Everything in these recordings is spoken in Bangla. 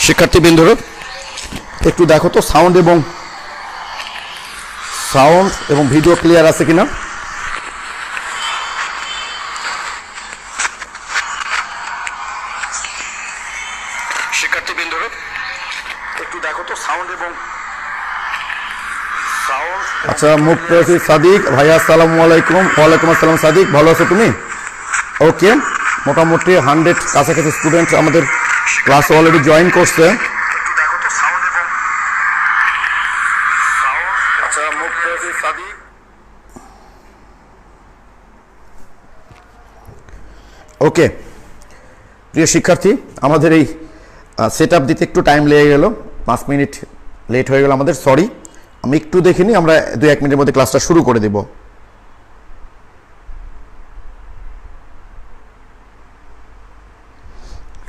শিক্ষার্থীবৃন্দরা একটু দেখো তো সাউন্ড এবং ভিডিও ক্লিয়ার আছে কিনা। শিক্ষার্থীবৃন্দরা একটু দেখো তো সাউন্ড। আচ্ছা, মুফতি সাদিক ভাইয়া আসসালামু আলাইকুম। ওয়ালাইকুম আসসালাম সাদিক, ভালো আছো তুমি? ওকে, মোটামুটি 100 কাছাকাছি স্টুডেন্ট আমাদের ক্লাস অলরেডি জয়েন করছে। ওকে প্রিয় শিক্ষার্থী, আমাদের এই সেট আপ দিতে একটু টাইম লেগে গেল, 5 মিনিট লেট হয়ে গেল আমাদের, সরি। আমি একটু দেখিনি, আমরা 2-1 মিনিটের মধ্যে ক্লাসটা শুরু করে দেব।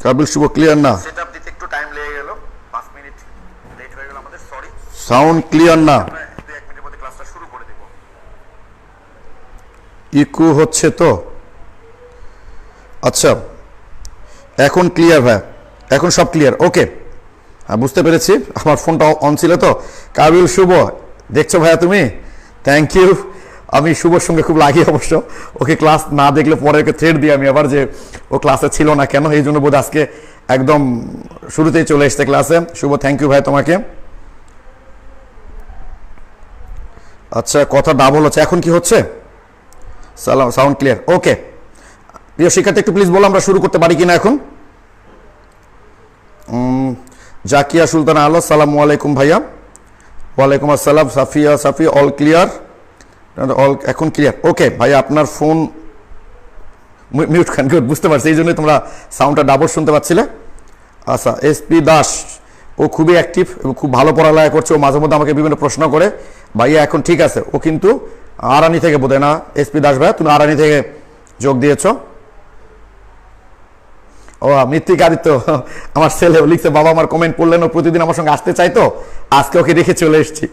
কাবিল শুভ ক্লিয়ার না? সেটআপ দিতে একটু টাইম লেগে গেল, 5 মিনিট লেট হয়ে গেল আমাদের, সরি। সাউন্ড ক্লিয়ার না? 2-1 মিনিটের মধ্যে ক্লাসটা শুরু করে দেব। ইকো হচ্ছে তো? আচ্ছা, এখন ক্লিয়ার ভাই, এখন সব ক্লিয়ার। ওকে, হ্যাঁ বুঝতে পেরেছি, আমার ফোনটা অন ছিল তো। কাবিল শুভ দেখছো ভাইয়া তুমি? Thank you. আমি শুভর সঙ্গে খুব লাগি অবশ্য, ওকে ক্লাস না দেখলে পরে ওকে থ্রেড দিই আমি আবার যে ও ক্লাসে ছিল না কেন, এই জন্য বোধ আজকে একদম শুরুতেই চলে এসছে ক্লাসে। শুভ থ্যাংক ইউ ভাই তোমাকে। আচ্ছা, কথা ডাবল হচ্ছে, এখন কি হচ্ছে? Sound clear? ওকে প্রিয় শিক্ষার্থী, একটু প্লিজ বলো আমরা শুরু করতে পারি কিনা এখন। জাকিয়া সুলতানা আলো, সালামু আলাইকুম ভাইয়া। ওয়ালাইকুম আসসালাম। সাফি অল ক্লিয়ার? অল এখন ক্লিয়ার? ওকে ভাইয়া, আপনার ফোন মিউট খান, গুড, বুঝতে পারছি, এই জন্যই তোমরা সাউন্ডটা ডাবল শুনতে পাচ্ছিলে। আচ্ছা, এসপি দাস, ও খুবই অ্যাক্টিভ এবং খুব ভালো পড়ালেখা করছে, ও মাঝে মধ্যে আমাকে বিভিন্ন প্রশ্ন করে। ভাইয়া এখন ঠিক আছে, ও কিন্তু আরানি থেকে বোধ হয় না? এসপি দাস ভাইয়া, তুমি আরানি থেকে যোগ দিয়েছ? ও মৃত্তিক আদিত্য, আমার ছেলে লিখছে, বাবা আমার কমেন্ট পড়লেন, ও প্রতিদিন আমার সঙ্গে আসতে চাইতো, আজকে ওকে রেখে চলে এসেছি।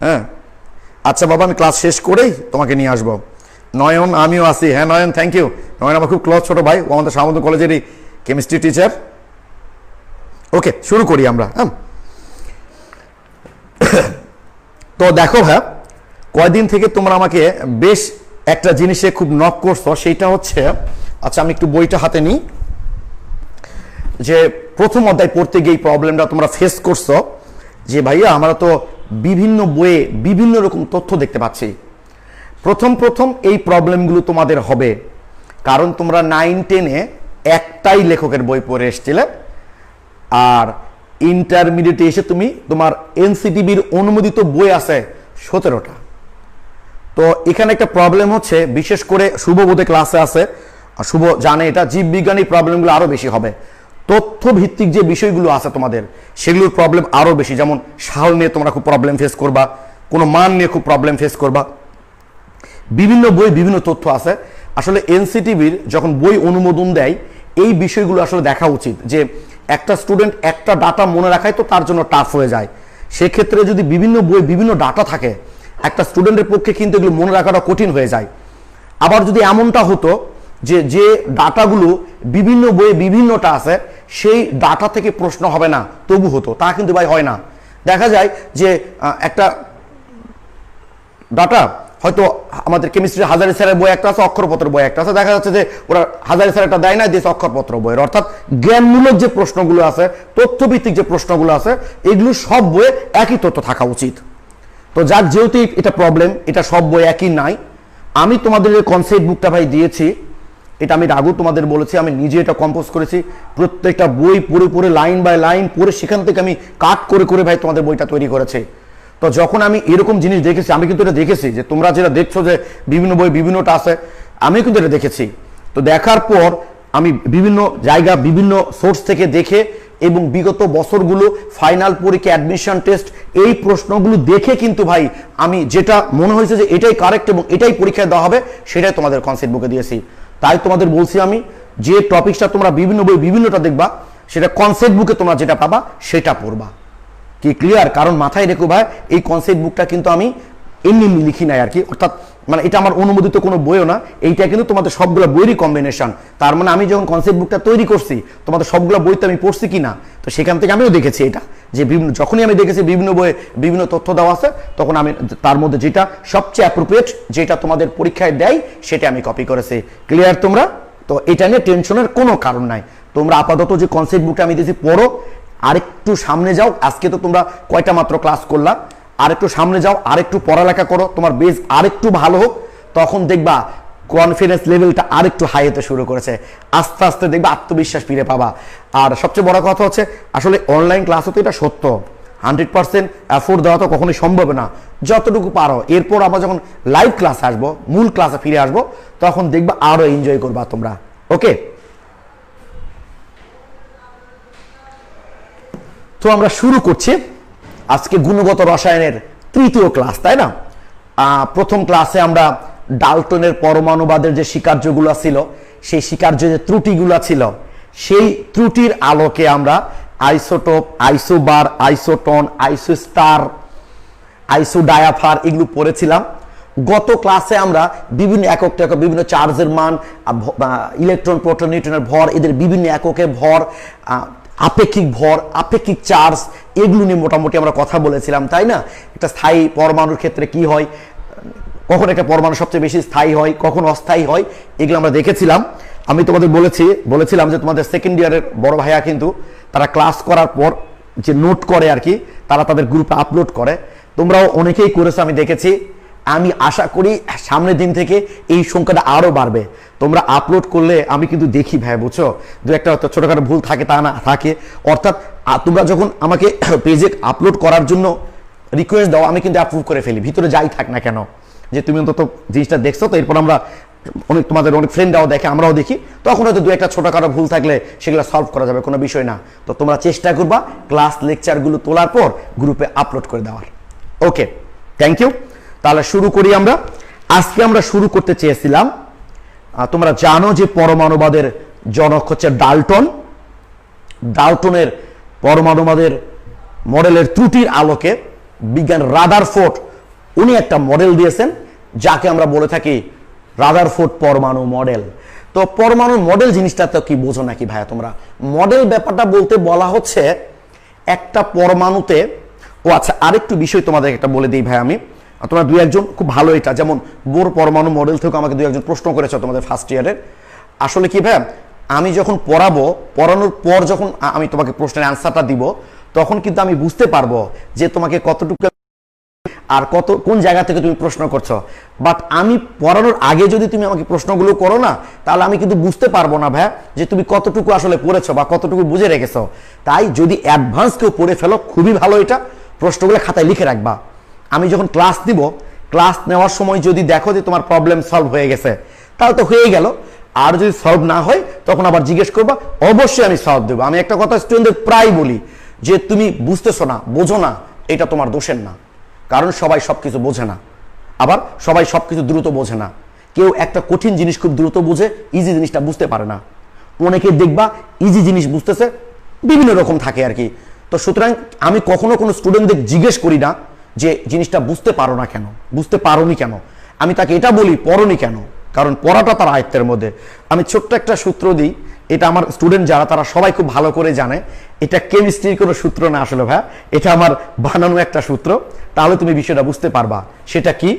হ্যাঁ আচ্ছা বাবা, আমি ক্লাস শেষ করেই তোমাকে নিয়ে আসবো। নয়ন, আমিও আসি। হ্যাঁ নয়ন, থ্যাংক ইউ। নয়ন আমার খুব ক্লোজ ছোট ভাই, ও আমাদের সামন্ত কলেজেরই কেমিস্ট্রি টিচার। ওকে, শুরু করি আমরা। হ্যাঁ তো দেখো ভাই, কয়দিন থেকে তোমরা আমাকে বেশ একটা জিনিসে খুব নক করছো, সেইটা হচ্ছে, আচ্ছা আমি একটু বইটা হাতে নিই, যে প্রথম অধ্যায় পড়তে গিয়ে প্রবলেমটা তোমরা ফেস করছো যে ভাইয়া আমরা তো বিভিন্ন বইয়ে বিভিন্ন রকম তথ্য দেখতে পাচ্ছি। প্রথম এই প্রবলেমগুলো তোমাদের হবে, কারণ তোমরা 9-10-এ একটাই লেখকের বই পড়ে এসেছিলে, আর ইন্টারমিডিয়েটে এসে তোমার এনসিটিবির অনুমোদিত বই আছে 17টা। তো এখানে একটা প্রবলেম হচ্ছে, বিশেষ করে শুভ বোধে ক্লাসে আছে, শুভ জানে এটা, জীববিজ্ঞানী প্রবলেমগুলো আরো বেশি হবে। তথ্য ভিত্তিক যে বিষয়গুলো আছে তোমাদের, সেগুলোর প্রবলেম আরো বেশি। যেমন সাল নিয়ে তোমরা খুব প্রবলেম ফেস করবা, কোনো মান নিয়ে খুব প্রবলেম ফেস করবা। বিভিন্ন বই বিভিন্ন তথ্য আছে। আসলে এনসিটিবির যখন বই অনুমোদন দেয়, এই বিষয়গুলো আসলে দেখা উচিত, যে একটা স্টুডেন্ট একটা ডাটা মনে রাখায় তো তার জন্য টাফ হয়ে যায়। সেক্ষেত্রে যদি বিভিন্ন বই বিভিন্ন ডাটা থাকে, একটা স্টুডেন্টের পক্ষে কিন্তু এগুলো মনে রাখাটা কঠিন হয়ে যায়। আবার যদি এমনটা হতো যে ডাটাগুলো বিভিন্ন বইয়ে বিভিন্নটা আছে, সেই ডাটা থেকে প্রশ্ন হবে না তবু হতো, তা কিন্তু ভাই হয় না। দেখা যায় যে একটা ডাটা হয়তো আমাদের কেমিস্ট্রি হাজারি স্যারের বই একটা আছে, অক্ষরপত্র বই একটা আছে, দেখা যাচ্ছে যে ওরা হাজারি স্যার একটা দেয় না, দিয়েছে অক্ষরপত্র বইয়ের। অর্থাৎ জ্ঞানমূলক যে প্রশ্নগুলো আছে, তথ্যভিত্তিক যে প্রশ্নগুলো আছে, এগুলো সব বইয়ে একই তথ্য থাকা উচিত। তো যার যেহেতু এটা প্রবলেম, এটা সব বই একই নাই। আমি তোমাদের যে কনসেপ্ট বুকটা ভাই দিয়েছি, এটা আমি আগেও তোমাদের বলেছি, আমি নিজে এটা কম্পোজ করেছি। প্রত্যেকটা বই পড়ে লাইন বাই লাইন পড়ে সেখান থেকে আমি কাট করে ভাই তোমাদের বইটা তৈরি করেছি। তো যখন আমি এরকম জিনিস দেখেছি, আমি কিন্তু এটা দেখেছি যে তোমরা যেটা দেখছো যে বিভিন্ন বই বিভিন্নটা আছে, আমি কিন্তু এটা দেখেছি। তো দেখার পর আমি বিভিন্ন জায়গা বিভিন্ন সোর্স থেকে দেখে এবং বিগত বছরগুলো ফাইনাল পরীক্ষা অ্যাডমিশন টেস্ট এই প্রশ্নগুলো দেখে কিন্তু ভাই আমি যেটা মনে হয়েছে যে এটাই কারেক্ট এবং এটাই পরীক্ষায় দেওয়া হবে, সেটাই তোমাদের কনসেপ্ট বুকে দিয়েছি। তাই তোমাদের বলছি আমি, যে টপিকটা তোমরা বিভিন্ন বই বিভিন্নটা দেখবা, সেটা কনসেপ্ট বুকে তোমরা যেটা পাবা সেটা পড়বা। কি ক্লিয়ার? কারণ মাথায় রেখো ভাই, এই কনসেপ্ট বুকটা কিন্তু আমি এমনি লিখি নাই আর কি, অর্থাৎ মানে এটা আমার অনুমোদিত কোনো বইও না, এইটা কিন্তু তোমাদের সবগুলো বইয়েরই কম্বিনেশন। তার মানে আমি যখন কনসেপ্ট বুকটা তৈরি করছি, তোমাদের সবগুলো বই তো আমি পড়ছি কিনা, তো সেখান থেকে আমিও দেখেছি এটা, যে বিভিন্ন যখনই আমি দেখেছি বিভিন্ন বইয়ে বিভিন্ন তথ্য দেওয়া আছে, তখন আমি তার মধ্যে যেটা সবচেয়ে অ্যাপ্রোপ্রিয়েট, যেটা তোমাদের পরীক্ষায় দেয়, সেটা আমি কপি করেছি। ক্লিয়ার তোমরা? তো এটা নিয়ে টেনশনের কোনো কারণ নাই। তোমরা আপাতত যে কনসেপ্ট বুকটা আমি দিয়েছি পড়ো, আরেকটু সামনে যাও। আজকে তো তোমরা কয়টা মাত্র ক্লাস করলা, আরেকটু সামনে যাও, আরেকটু পড়ালেখা করো, তোমার বেস আরেকটু ভালো হোক, তখন দেখবা কনফিডেন্স লেভেলটা আরেকটু হাই হতে শুরু করেছে। আস্তে আস্তে দেখবা আত্মবিশ্বাস ফিরে পাবা। আর সবচেয়ে বড় কথা হচ্ছে, আসলে অনলাইন ক্লাসও তো এটা সত্য, 100% অ্যাফোর্ড দেওয়া তো কখনোই সম্ভব না, যতটুকু পারো। এরপর আমরা যখন লাইভ ক্লাসে আসবো, মূল ক্লাসে ফিরে আসবো, তখন দেখবা আরো এনজয় করবা তোমরা। ওকে, তো আমরা শুরু করছি আজকে গুণগত রসায়নের তৃতীয় ক্লাস, তাই না? প্রথম ক্লাসে আমরা ডাল্টনের পরমাণুবাদের যে স্বীকার্যগুলো ছিল, সেই স্বীকার্য যে ত্রুটিগুলো ছিল, সেই ত্রুটির আলোকে আমরা আইসোটোপ, আইসোবার, আইসোটন, আইসোস্টার, আইসোডায়াফার এগুলো পড়েছিলাম। গত ক্লাসে আমরা বিভিন্ন একক টেকক, বিভিন্ন চার্জের মান, ইলেকট্রন, প্রোটন, নিউট্রনের ভর, এদের বিভিন্ন এককে ভর, আপেক্ষিক ভর, আপেক্ষিক চার্জ, এগুলো নিয়ে মোটামুটি আমরা কথা বলেছিলাম, তাই না? একটা স্থায়ী পরমাণুর ক্ষেত্রে কি হয়, কখন একটা পরমাণু সবচেয়ে বেশি স্থায়ী হয়, কখন অস্থায়ী হয়, এগুলো আমরা দেখেছিলাম। আমি তোমাদের বলেছিলাম যে তোমাদের সেকেন্ড ইয়ারের বড় ভাইয়া কিন্তু তারা ক্লাস করার পর যে নোট করে আর কি, তারা তাদের গ্রুপে আপলোড করে। তোমরাও অনেকেই করেছো, আমি দেখেছি। আমি আশা করি সামনের দিন থেকে এই সংখ্যাটা আরো বাড়বে। তোমরা আপলোড করলে আমি কিন্তু দেখি ভাই, বুঝছো, দু একটা ছোটখাটো ভুল থাকে, তা না থাকে। অর্থাৎ তোমরা যখন আমাকে পেজে আপলোড করার জন্য রিকোয়েস্ট দাও, আমি কিন্তু অ্যাপ্রুভ করে ফেলি, ভিতরে যাই থাক না কেন, যে তুমি অন্তত জিনিসটা দেখছো। তো এরপর আমরা তোমাদের অনেক ফ্রেন্ডরাও দেখে, আমরাও দেখি, তখন হয়তো দু একটা ছোটখাটো ভুল থাকলে সেগুলো সলভ করা যাবে, কোনো বিষয় না। তো তোমরা চেষ্টা করবা ক্লাস লেকচারগুলো তোলার পর গ্রুপে আপলোড করে দেওয়ার। ওকে, থ্যাংক ইউ। তাহলে শুরু করি আমরা। আজকে আমরা শুরু করতে চেয়েছিলাম, তোমরা জানো যে পরমাণুবাদের জনক হচ্ছে ডাল্টন। ডাল্টনের পরমাণুবাদের মডেলের ত্রুটির আলোকে বিজ্ঞান রাদারফোর্ড উনি একটা মডেল দিয়েছেন, যাকে আমরা বলে থাকি রাদারফোর্ড পরমাণু মডেল। তো পরমাণু মডেল জিনিসটা তো কি বোঝো নাকি ভাইয়া তোমরা? মডেল ব্যাপারটা বলতে বলা হচ্ছে একটা পরমাণুতে, ও আচ্ছা আরেকটু বিষয় তোমাদের একটা বলে দিই ভাই আমি, তোমরা দুই একজন খুব ভালো, এটা যেমন বোর পরমাণু মডেল থেকে আমাকে দুই একজন প্রশ্ন করেছো তোমাদের ফার্স্ট ইয়ারের। আসলে কি ভাই, আমি যখন পড়ানোর পর যখন আমি তোমাকে প্রশ্নের অ্যান্সারটা দিব, তখন কিন্তু আমি বুঝতে পারবো যে তোমাকে কতটুকু আর কোন জায়গা থেকে তুমি প্রশ্ন করছো। বাট আমি পড়ানোর আগে যদি তুমি আমাকে প্রশ্নগুলো করো না, তাহলে আমি কিন্তু বুঝতে পারবো না ভাই যে তুমি কতটুকু আসলে পড়েছো বা কতটুকু বুঝে রেখেছো। তাই যদি অ্যাডভান্স কেউ পড়ে ফেলো, খুবই ভালো, এটা প্রশ্নগুলো খাতায় লিখে রাখবা। আমি যখন ক্লাস দিব, ক্লাস নেওয়ার সময় যদি দেখো যে তোমার প্রবলেম সলভ হয়ে গেছে, তাহলে তো হয়ে গেল। আর যদি সলভ না হয়, তখন আবার জিজ্ঞেস করবা, অবশ্যই আমি সলভ দেবো। আমি একটা কথা স্টুডেন্টদের প্রায় বলি যে তুমি বুঝতেছো না, বোঝো না, এটা তোমার দোষের না। কারণ সবাই সবকিছু বোঝে না, আবার সবাই সবকিছু দ্রুত বোঝে না। কেউ একটা কঠিন জিনিস খুব দ্রুত বুঝে, ইজি জিনিসটা বুঝতে পারে না। অনেকে দেখবা ইজি জিনিস বুঝতেছে, বিভিন্ন রকম থাকে আর কি। তো সুতরাং আমি কখনো কোনো স্টুডেন্টদের জিজ্ঞেস করি না যে জিনিসটা বুঝতে পারো না কেন, বুঝতে পারোনি কেন। আমি তাকে এটা বলি, পড়োনি কেন, কারণ পড়াটা তার আয়ত্তের মধ্যে। আমি ছোট্ট একটা সূত্র দিই, এটা আমার স্টুডেন্ট যারা, তারা সবাই খুব ভালো করে জানে। এটা কেমিস্ট্রির কোনো সূত্র না আসলে ভাই, এটা আমার বানানো একটা সূত্র। তাহলে তুমি বিষয়টা বুঝতে পারবা। সেটা কি?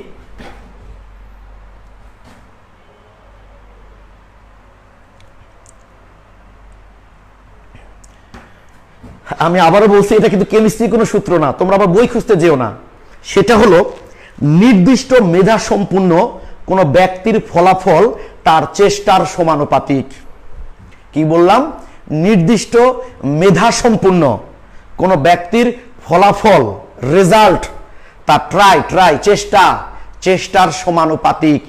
আমি আবারও বলছি, এটা কিন্তু কেমিস্ট্রির কোনো সূত্র না, তোমরা আবার বই খুঁজতে যেও না। সেটা হলো নির্দিষ্ট মেধা সম্পন্ন কোনো ব্যক্তির ফলাফল তার চেষ্টার সমানুপাতিক। কি বললাম? নির্দিষ্ট মেধা সম্পন্ন কোনো ব্যক্তির ফলাফল, রেজাল্ট, তার চেষ্টার সমানুপাতিক।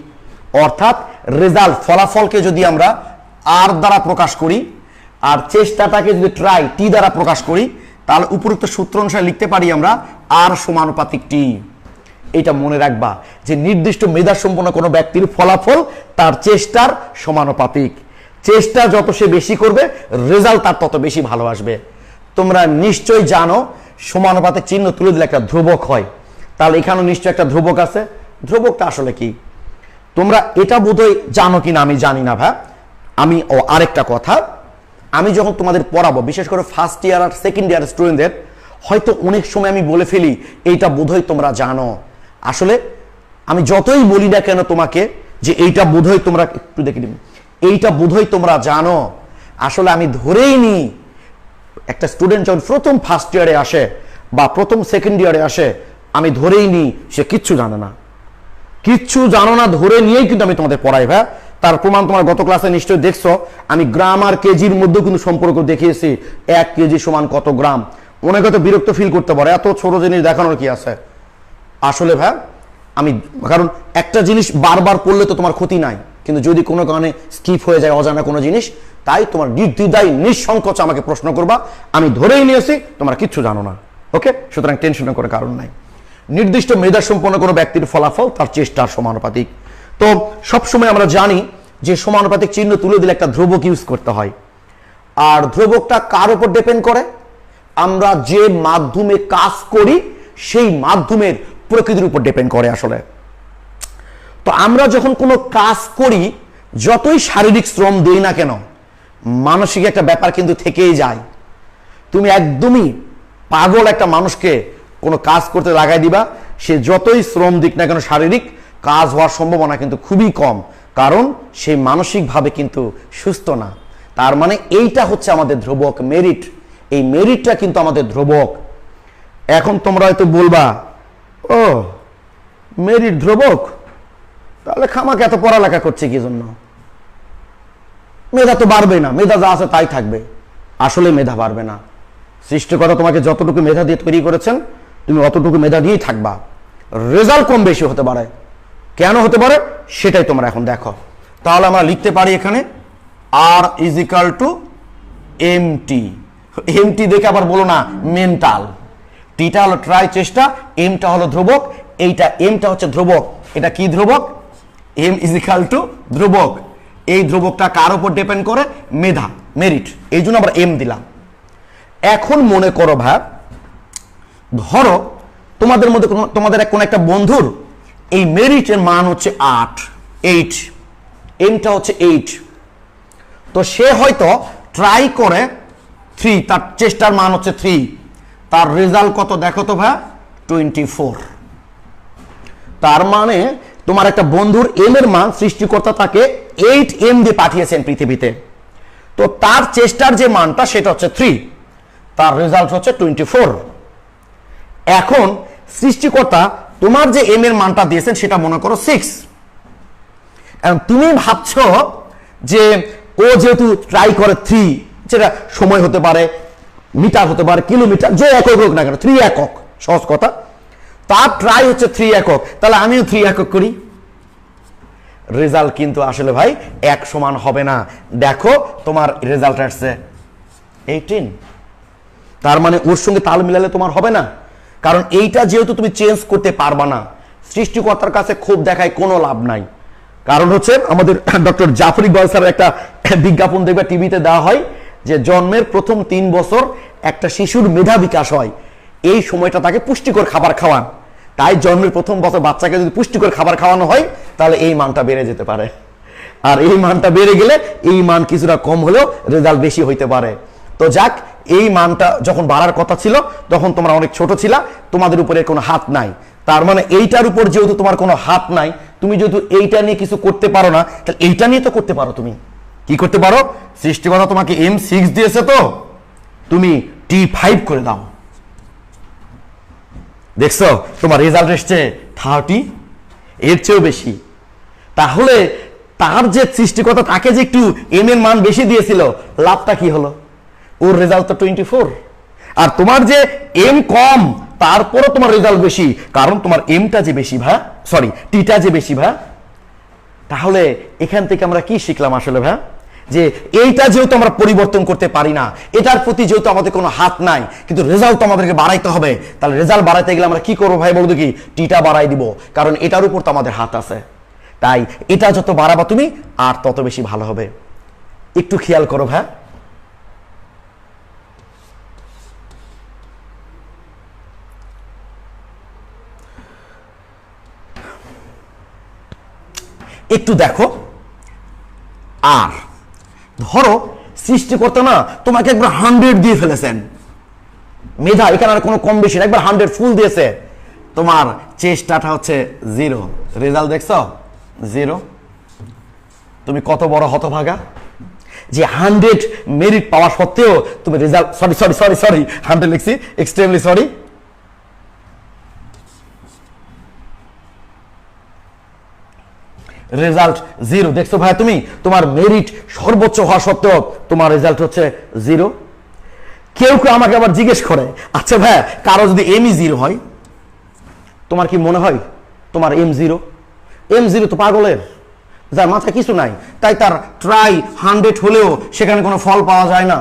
অর্থাৎ রেজাল্ট, ফলাফলকে যদি আমরা আর দ্বারা প্রকাশ করি, আর চেষ্টাটাকে যদি টি দ্বারা প্রকাশ করি, তাহলে উপরোক্ত সূত্র অনুসারে লিখতে পারি আমরা আর সমানুপাতিক টি। এটা মনে রাখবা যে নির্দিষ্ট মেধা সম্পন্ন কোনো ব্যক্তির ফলাফল তার চেষ্টার সমানুপাতিক। চেষ্টা যত সে বেশি করবে, রেজাল্ট তার তত বেশি ভালো আসবে। তোমরা নিশ্চয়ই জানো সমানুপাতিক চিহ্ন তুলে দিলে একটা ধ্রুবক হয়, তাহলে এখানেও নিশ্চয় একটা ধ্রুবক আছে। ধ্রুবকটা আসলে কি তোমরা এটা বোধহয় জানো কিনা আমি জানি না ভাই। আরেকটা কথা, আমি যখন তোমাদের পড়াবো, বিশেষ করে ফার্স্ট ইয়ার আর সেকেন্ড ইয়ার স্টুডেন্টদের, হয়তো অনেক সময় আমি বলে ফেলি এইটা বোধহয় তোমরা জানো। আসলে আমি যতই বলি না কেন তোমাকে যে এইটা বোধহয় তোমরা, একটু দেখে নিন, এইটা বোধহয় তোমরা জানো, আসলে আমি ধরেই নিই একটা স্টুডেন্ট যখন প্রথম ফার্স্ট ইয়ারে আসে বা প্রথম সেকেন্ড ইয়ারে আসে, আমি ধরেই নিই সে কিচ্ছু জানে না, কিচ্ছু জানো না ধরে নিয়েই কিন্তু আমি তোমাদের পড়াই। ভাই তার প্রমাণ তোমার গত ক্লাসে নিশ্চয়ই দেখছো, আমি গ্রাম আর কেজির মধ্যেও কিন্তু সম্পর্ক দেখিয়েছি। 1 কেজি সমান কত গ্রাম। অনেকে হয়তো বিরক্ত ফিল করতে পারে, এত ছোট জিনিস দেখানোর কি আছে। আসলে ভাই আমি, কারণ একটা জিনিস বারবার পড়লে তো তোমার ক্ষতি নাই, কিন্তু যদি কোনো কারণে স্কিপ হয়ে যায় অজানা কোনো জিনিস, তাই তোমার নির্দ্বিধায় নিঃসংকোচ আমাকে প্রশ্ন করবা, আমি ধরেই নিয়েছি তোমরা কিচ্ছু জানো না। ওকে, সুতরাং টেনশন করার কারণ নাই। নির্দিষ্ট মেধা সম্পন্ন কোনো ব্যক্তির ফলাফল তার চেষ্টার সমানুপাতিক। তো সবসময় আমরা জানি যে সমানুপাতিক চিহ্ন তুলে দিলে একটা ধ্রুবক ইউজ করতে হয়। আর ধ্রুবকটা কার উপর ডিপেন্ড করে? আমরা যে মাধ্যমে কাজ করি সেই মাধ্যমের প্রকৃতির উপর ডিপেন্ড করে আসলে। তো আমরা যখন কোনো কাজ করি, যতই শারীরিক শ্রম দেই না কেন, মানসিক একটা ব্যাপার কিন্তু থেকেই যায়। তুমি একদমই পাগল একটা মানুষকে কোনো কাজ করতে লাগাই দিবা, সে যতই শ্রম দিক না কেন শারীরিক, কাজ হওয়ার সম্ভাবনা কিন্তু খুবই কম, কারণ সে মানসিকভাবে কিন্তু সুস্থ না। তার মানে এইটা হচ্ছে আমাদের ধ্রুবক, মেরিট। এই মেরিটটা কিন্তু আমাদের ধ্রুবক। এখন তোমরা হয়তো বলবা, ও মেরিট ধ্রুবক, তাহলে খামাকে এত পড়ালেখা করছে কি জন্য? মেধা তো বাড়বে না, মেধা যা আছে তাই থাকবে। আসলে মেধা বাড়বে না। সৃষ্টিকর্তা তোমাকে যতটুকু মেধা দিয়ে তৈরি করেছেন, তুমি অতটুকু মেধা দিয়েই থাকবা। রেজাল্ট কম বেশি হতে পারে, কেন হতে পারে সেটাই তোমরা এখন দেখো। তাহলে আমরা লিখতে পারি এখানে R is equal to MT. MT দেখে আবার বলো না মেন্টাল। টিটা হলো ট্রাই, চেষ্টা, এমটা হলো ধ্রুবক, এইটা এমটা হচ্ছে ধ্রুবক। এটা কি ধ্রুবক? এম ইজ ইকাল টু ধ্রুবক। এই ধ্রুবকটা কার উপর ডিপেন্ড করে? মেধা, মেরিট। এই জন্য আমরা এম দিলাম। এখন মনে করো ভাই, ধরো তোমাদের মধ্যে তোমাদের কোন একটা বন্ধুর এই মেরিটের মান হচ্ছে 8, এমটা হচ্ছে 8। তো সে হয়তো ট্রাই করে 3, তার চেষ্টার মান হচ্ছে 3, তার রেজাল্ট কত দেখো তো ভাই? 24। তার মানে তোমার একটা বন্ধুর এম এর মান সৃষ্টিকর্তা তাকে 8 এম দিয়ে পাঠিয়েছেন পৃথিবীতে। তো তার চেষ্টার যে মানটা সেটা হচ্ছে 3, তার রেজাল্ট হচ্ছে 24। এখন সৃষ্টিকর্তা তোমার যে এম এর মানটা দিয়েছেন সেটা মনে করো 6। তুমি ভাবছো যে ও যেহেতু ট্রাই করে 3, যেটা সময় হতে পারে, মিটার হতে পারে, কিলোমিটার, যে একক হোক না কেন, 3 একক, সহজ কথা, তার ট্রাই হচ্ছে 3 একক, তাহলে আমিও 3 একক করি। রেজাল্ট কিন্তু আসলে ভাই 1 সমান হবে না। দেখো তোমার রেজাল্ট আসছে 18। তার মানে ওর সঙ্গে তাল মিলালে তোমার হবে না, কারণ এইটা যেহেতু তুমি চেঞ্জ করতে পারবা না, সৃষ্টিকর্তার কাছে ক্ষোভ দেখায় কোনো লাভ নাই। কারণ হচ্ছে আমাদের ডক্টর জাফর ইকবাল স্যারের একটা বিজ্ঞাপন দেখবে টিভিতে দেওয়া হয় যে জন্মের প্রথম 3 বছর একটা শিশুর মেধা বিকাশ হয়, এই সময়টা তাকে পুষ্টিকর খাবার খাওয়ান। তাই জন্মের প্রথম বছর বাচ্চাকে যদি পুষ্টিকর খাবার খাওয়ানো হয়, তাহলে এই মানটা বেড়ে যেতে পারে। আর এই মানটা বেড়ে গেলে এই মান কিছুটা কম হলেও রেজাল্ট বেশি হইতে পারে। তো যাক, এই মানটা যখন বাড়ার কথা ছিল তখন তোমরা অনেক ছোট ছিলা, তোমাদের উপরে কোনো হাত নাই। তার মানে এইটার উপর যেহেতু তোমার কোনো হাত নাই, তুমি যেহেতু এইটা নিয়ে কিছু করতে পারো না, তাহলে এইটা নিয়ে তো করতে পারো। তুমি কি করতে পারো? সৃষ্টিকর্তা তোমাকে M6 দিয়েছে, তো তুমি T5 করে দাও। দেখছো তোমার রেজাল্ট এসছে 30, এর চেয়েও বেশি। তাহলে তার যে সৃষ্টিকর্তা তাকে যে একটু এম এর মান বেশি দিয়েছিল, লাভটা কি হলো? ওর রেজাল্ট তো 24। আর তোমার যে এম কম, তারপরও তোমার রেজাল্ট বেশি, কারণ তোমার এমটা যে বেশি ভাই, সরি টিটা যে বেশি ভাই। তাহলে এখান থেকে আমরা কি শিখলাম আসলে ভাই? যে এইটা যেহেতু আমরা পরিবর্তন করতে পারি না, এটার প্রতি যেহেতু আমাদের কোনো হাত নাই, কিন্তু রেজাল্ট তো আমাদেরকে বাড়াইতে হবে। তাহলে রেজাল্ট বাড়াইতে গেলে আমরা কি করবো ভাই বলতো? কি টিটা বাড়াই দিব, কারণ এটার উপর তো আমাদের হাত আছে। তাই এটা যত বাড়াবা তুমি, আর তত বেশি ভালো হবে। একটু খেয়াল করো ভাই, একটু দেখো। আর ধরো সৃষ্টিকর্তা না তোমাকে একবার 100 দিয়ে ফেলেছেন, মেধা এখানে আর কোনো কম বেশি না, একবার 100 ফুল দিয়েছে, তোমার চেষ্টাটা হচ্ছে 0, রেজাল্ট দেখছো 0। তুমি কত বড় হতভাগা যে 100 মেরিট পাওয়া সত্ত্বেও তুমি রেজাল্ট, সরি 100 লিখছি, এক্সট্রিমলি সরি, রেজাল্ট 0 দেখছো ভাই, তুমি তোমার মেরিট সর্বোচ্চ হওয়া সত্ত্বেও তোমার রেজাল্ট হচ্ছে 0। কেউ কেউ আমাকে আবার জিজ্ঞেস করে, আচ্ছা ভাই কারো যদি এমই 0 হয়, তোমার কি মনে হয় তোমার M0 তো পাগলের, যার মাথায় কিছু নাই, তাই তার ট্রাই 100 হলেও সেখানে কোনো ফল পাওয়া যায় না।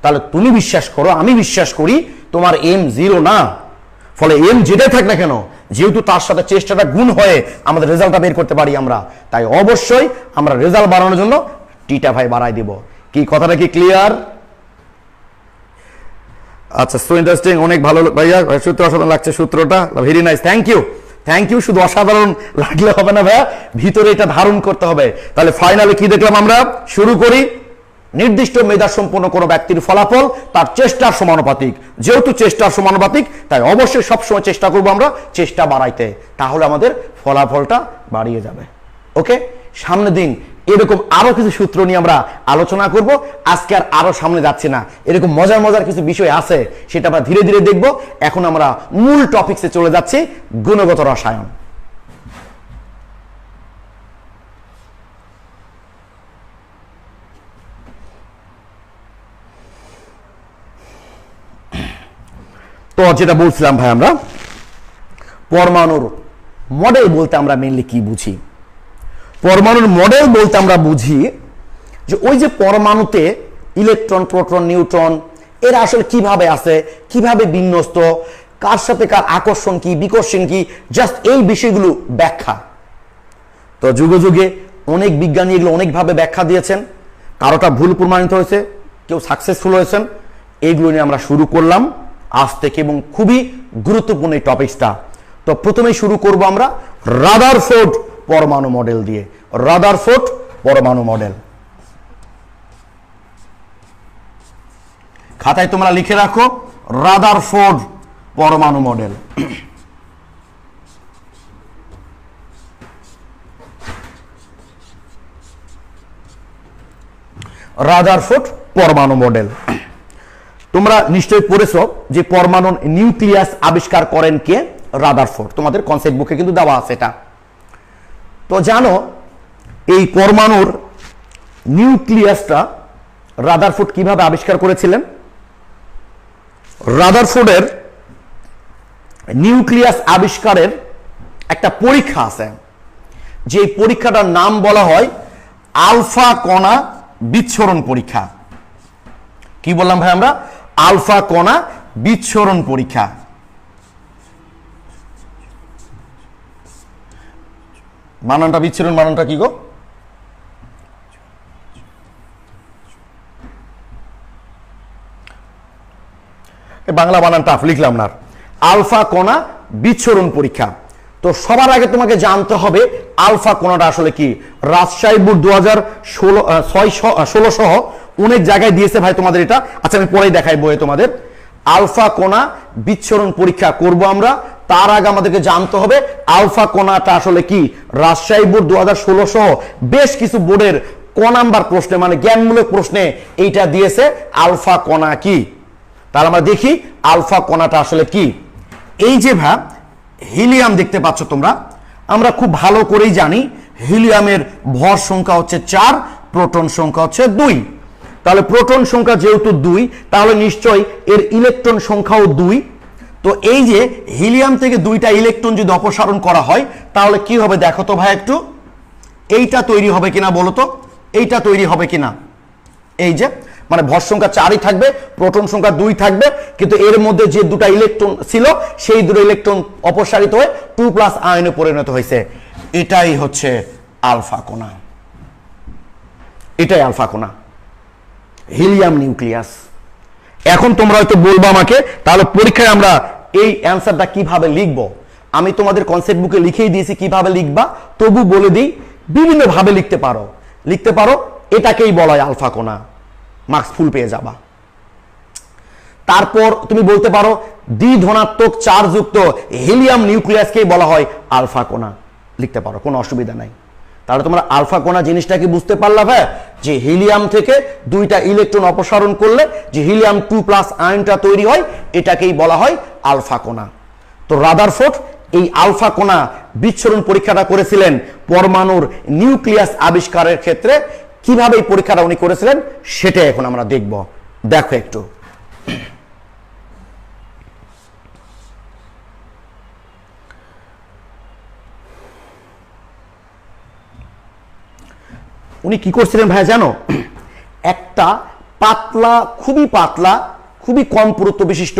তাহলে তুমি বিশ্বাস করো, আমি বিশ্বাস করি তোমার M0 না, ফলে এম যেটাই থাক না কেন, যেহেতু তার সাথে চেষ্টাটা গুণ হয়ে আমাদের রেজাল্টটা বের করতে পারি আমরা, তাই অবশ্যই আমরা রেজাল্ট বাড়ানোর জন্য টিটা ভাই বাড়াই দিব। কি কথাটা কি ক্লিয়ার? আচ্ছা, সো ইন্টারেস্টিং, অনেক ভালো ভাইয়া, সূত্র অসাধারণ লাগছে, সূত্রটা ভেরি নাইস, থ্যাংক ইউ। শুধু অসাধারণ লাগলে হবে না ভাইয়া, ভিতরে এটা ধারণ করতে হবে। তাহলে ফাইনালি কি দেখলাম আমরা? শুরু করি। নির্দিষ্ট মেধা সম্পন্ন কোনো ব্যক্তির ফলাফল তার চেষ্টার সমানুপাতিক, যেহেতু চেষ্টার সমানুপাতিক তাই অবশ্যই সবসময় চেষ্টা করবো আমরা চেষ্টা বাড়াইতে, তাহলে আমাদের ফলাফলটা বাড়িয়ে যাবে। ওকে, সামনের দিন এরকম আরো কিছু সূত্র নিয়ে আমরা আলোচনা করব। আজকে আর আরো সামনে যাচ্ছি না, এরকম মজার কিছু বিষয় আছে, সেটা আমরা ধীরে ধীরে দেখব। এখন আমরা মূল টপিকসে চলে যাচ্ছি, গুণগত রসায়ন। তো যেটা বলছিলাম ভাই, আমরা পরমাণুর মডেল বলতে আমরা মেইনলি কি বুঝি? পরমাণুর মডেল বলতে আমরা বুঝি যে ওই যে পরমাণুতে ইলেকট্রন, প্রোটন, নিউট্রন এরা আসলে কিভাবে আছে, কিভাবে বিন্যস্ত, কার সাথে কার আকর্ষণ কি, বিকর্ষণ কি, জাস্ট এই বিষয়গুলো ব্যাখ্যা। তো যুগে যুগে অনেক বিজ্ঞানী এগুলো অনেকভাবে ব্যাখ্যা দিয়েছেন, কারোটা ভুল প্রমাণিত হয়েছে, কেউ সাকসেসফুল হয়েছেন। এইগুলো নিয়ে আমরা শুরু করলাম আজ থেকে, এবং খুবই গুরুত্বপূর্ণ এই টপিকসটা। তো প্রথমেই শুরু করব আমরা রাদারফোর্ড পরমাণু মডেল দিয়ে। রাদারফোর্ড পরমাণু মডেল খাতায় তোমরা লিখে রাখো, রাদারফোর্ড পরমাণু মডেল। রাদারফোর্ড পরমাণু মডেল তোমরা নিশ্চয়ই পড়েছো যে পরমাণুর নিউক্লিয়াস আবিষ্কার করেন কে? রাদারফোর্ড। তোমাদের কনসেপ্ট বুকে কিন্তু দেওয়া আছে এটা। তো জানো এই পরমাণুর নিউক্লিয়াসটা রাদারফোর্ড কিভাবে আবিষ্কার করেছিলেন? রাদারফোর্ডের নিউক্লিয়াস আবিষ্কারের একটা পরীক্ষা আছে, যে পরীক্ষাটার নাম বলা হয় আলফা কণা বিচ্ছুরণ পরীক্ষা। কি বললাম ভাই আমরা? আলফা কণা বিচ্ছুরণ পরীক্ষা। বানানটা বিচ্ছুরণ, বানানটা কি গো? বাংলা বানান টাফ, লিখলাম না। আলফা কণা বিচ্ছুরণ পরীক্ষা। তো সবার আগে তোমাকে জানতে হবে আলফা কণাটা আসলে কি। রাজশাহী বোর্ড 2016 সহ অনেক জায়গায় দিয়েছে ভাই তোমাদের এটা। আচ্ছা আমি পরেই দেখাই বইয়ে তোমাদের। আলফা কণা বিচ্ছুরণ পরীক্ষা করব আমরা, তার আগে আমাদেরকে জানতে হবে আলফা কণাটা আসলে কি। রাজশাহী বোর্ড 2016 সহ বেশ কিছু বোর্ডের ক নাম্বার প্রশ্নে, মানে জ্ঞানমূলক প্রশ্নে এইটা দিয়েছে আলফা কণা কি। তাহলে আমরা দেখি আলফা কণাটা আসলে কি। এই যে ভাব হিলিয়াম দেখতে পাচ্ছ তোমরা, আমরা খুব ভালো করেই জানি হিলিয়ামের ভর সংখ্যা হচ্ছে 4, প্রোটন সংখ্যা হচ্ছে 2। তাহলে প্রোটন সংখ্যা যেহেতু 2, তাহলে নিশ্চয়ই এর ইলেকট্রন সংখ্যাও 2। তো এই যে হিলিয়াম থেকে 2টা ইলেকট্রন যদি অপসারণ করা হয় তাহলে কি হবে দেখো তো ভাই একটু। এইটা তৈরি হবে কিনা বলো তো, এইটা তৈরি হবে কিনা? এই যে মানে ভর সংখ্যা 4ই থাকবে, প্রোটন সংখ্যা 2 থাকবে, কিন্তু এর মধ্যে যে 2টা ইলেকট্রন ছিল সেই 2টো ইলেকট্রন অপসারিত হয়ে 2+ আয়নে পরিণত হয়েছে। এটাই হচ্ছে আলফা কণা, এটাই আলফা কণা, হিলিয়াম নিউক্লিয়াস। এখন তোমরা হয়তো বলবো আমাকে তাহলে পরীক্ষায় আমরা এই অ্যান্সারটা কিভাবে লিখব। আমি তোমাদের কনসেপ্ট বুকে লিখেই দিয়েছি কিভাবে লিখবা, তবু বলে দিই বিভিন্ন ভাবে লিখতে পারো। এটাকেই বলা হয় আলফা কণা। মার্কস ফুল পেয়ে যাবা। তারপর তুমি বলতে পারো দ্বিধনাত্মক চার্জযুক্ত হিলিয়াম নিউক্লিয়াসকেই বলা হয় আলফা কণা, লিখতে পারো, কোনো অসুবিধা নাই। তাহলে তোমরা আলফা কণা জিনিসটা কি বুঝতে পারলা ভাই, যে হিলিয়াম থেকে দুইটা ইলেকট্রন অপসারণ করলে যে হিলিয়াম 2+ আয়নটা তৈরি হয় এটাকেই বলা হয় আলফা কণা। তো রাদারফোর্ড এই আলফা কণা বিচ্ছুরণ পরীক্ষাটা করেছিলেন পরমাণুর নিউক্লিয়াস আবিষ্কারের ক্ষেত্রে। কিভাবে এই পরীক্ষাটা উনি করেছিলেন সেটা এখন আমরা দেখব। দেখো একটু, উনি কি করছিলেন ভাই জানো, একটা পাতলা, খুবই পাতলা, খুবই কম পুরুত্ব বিশিষ্ট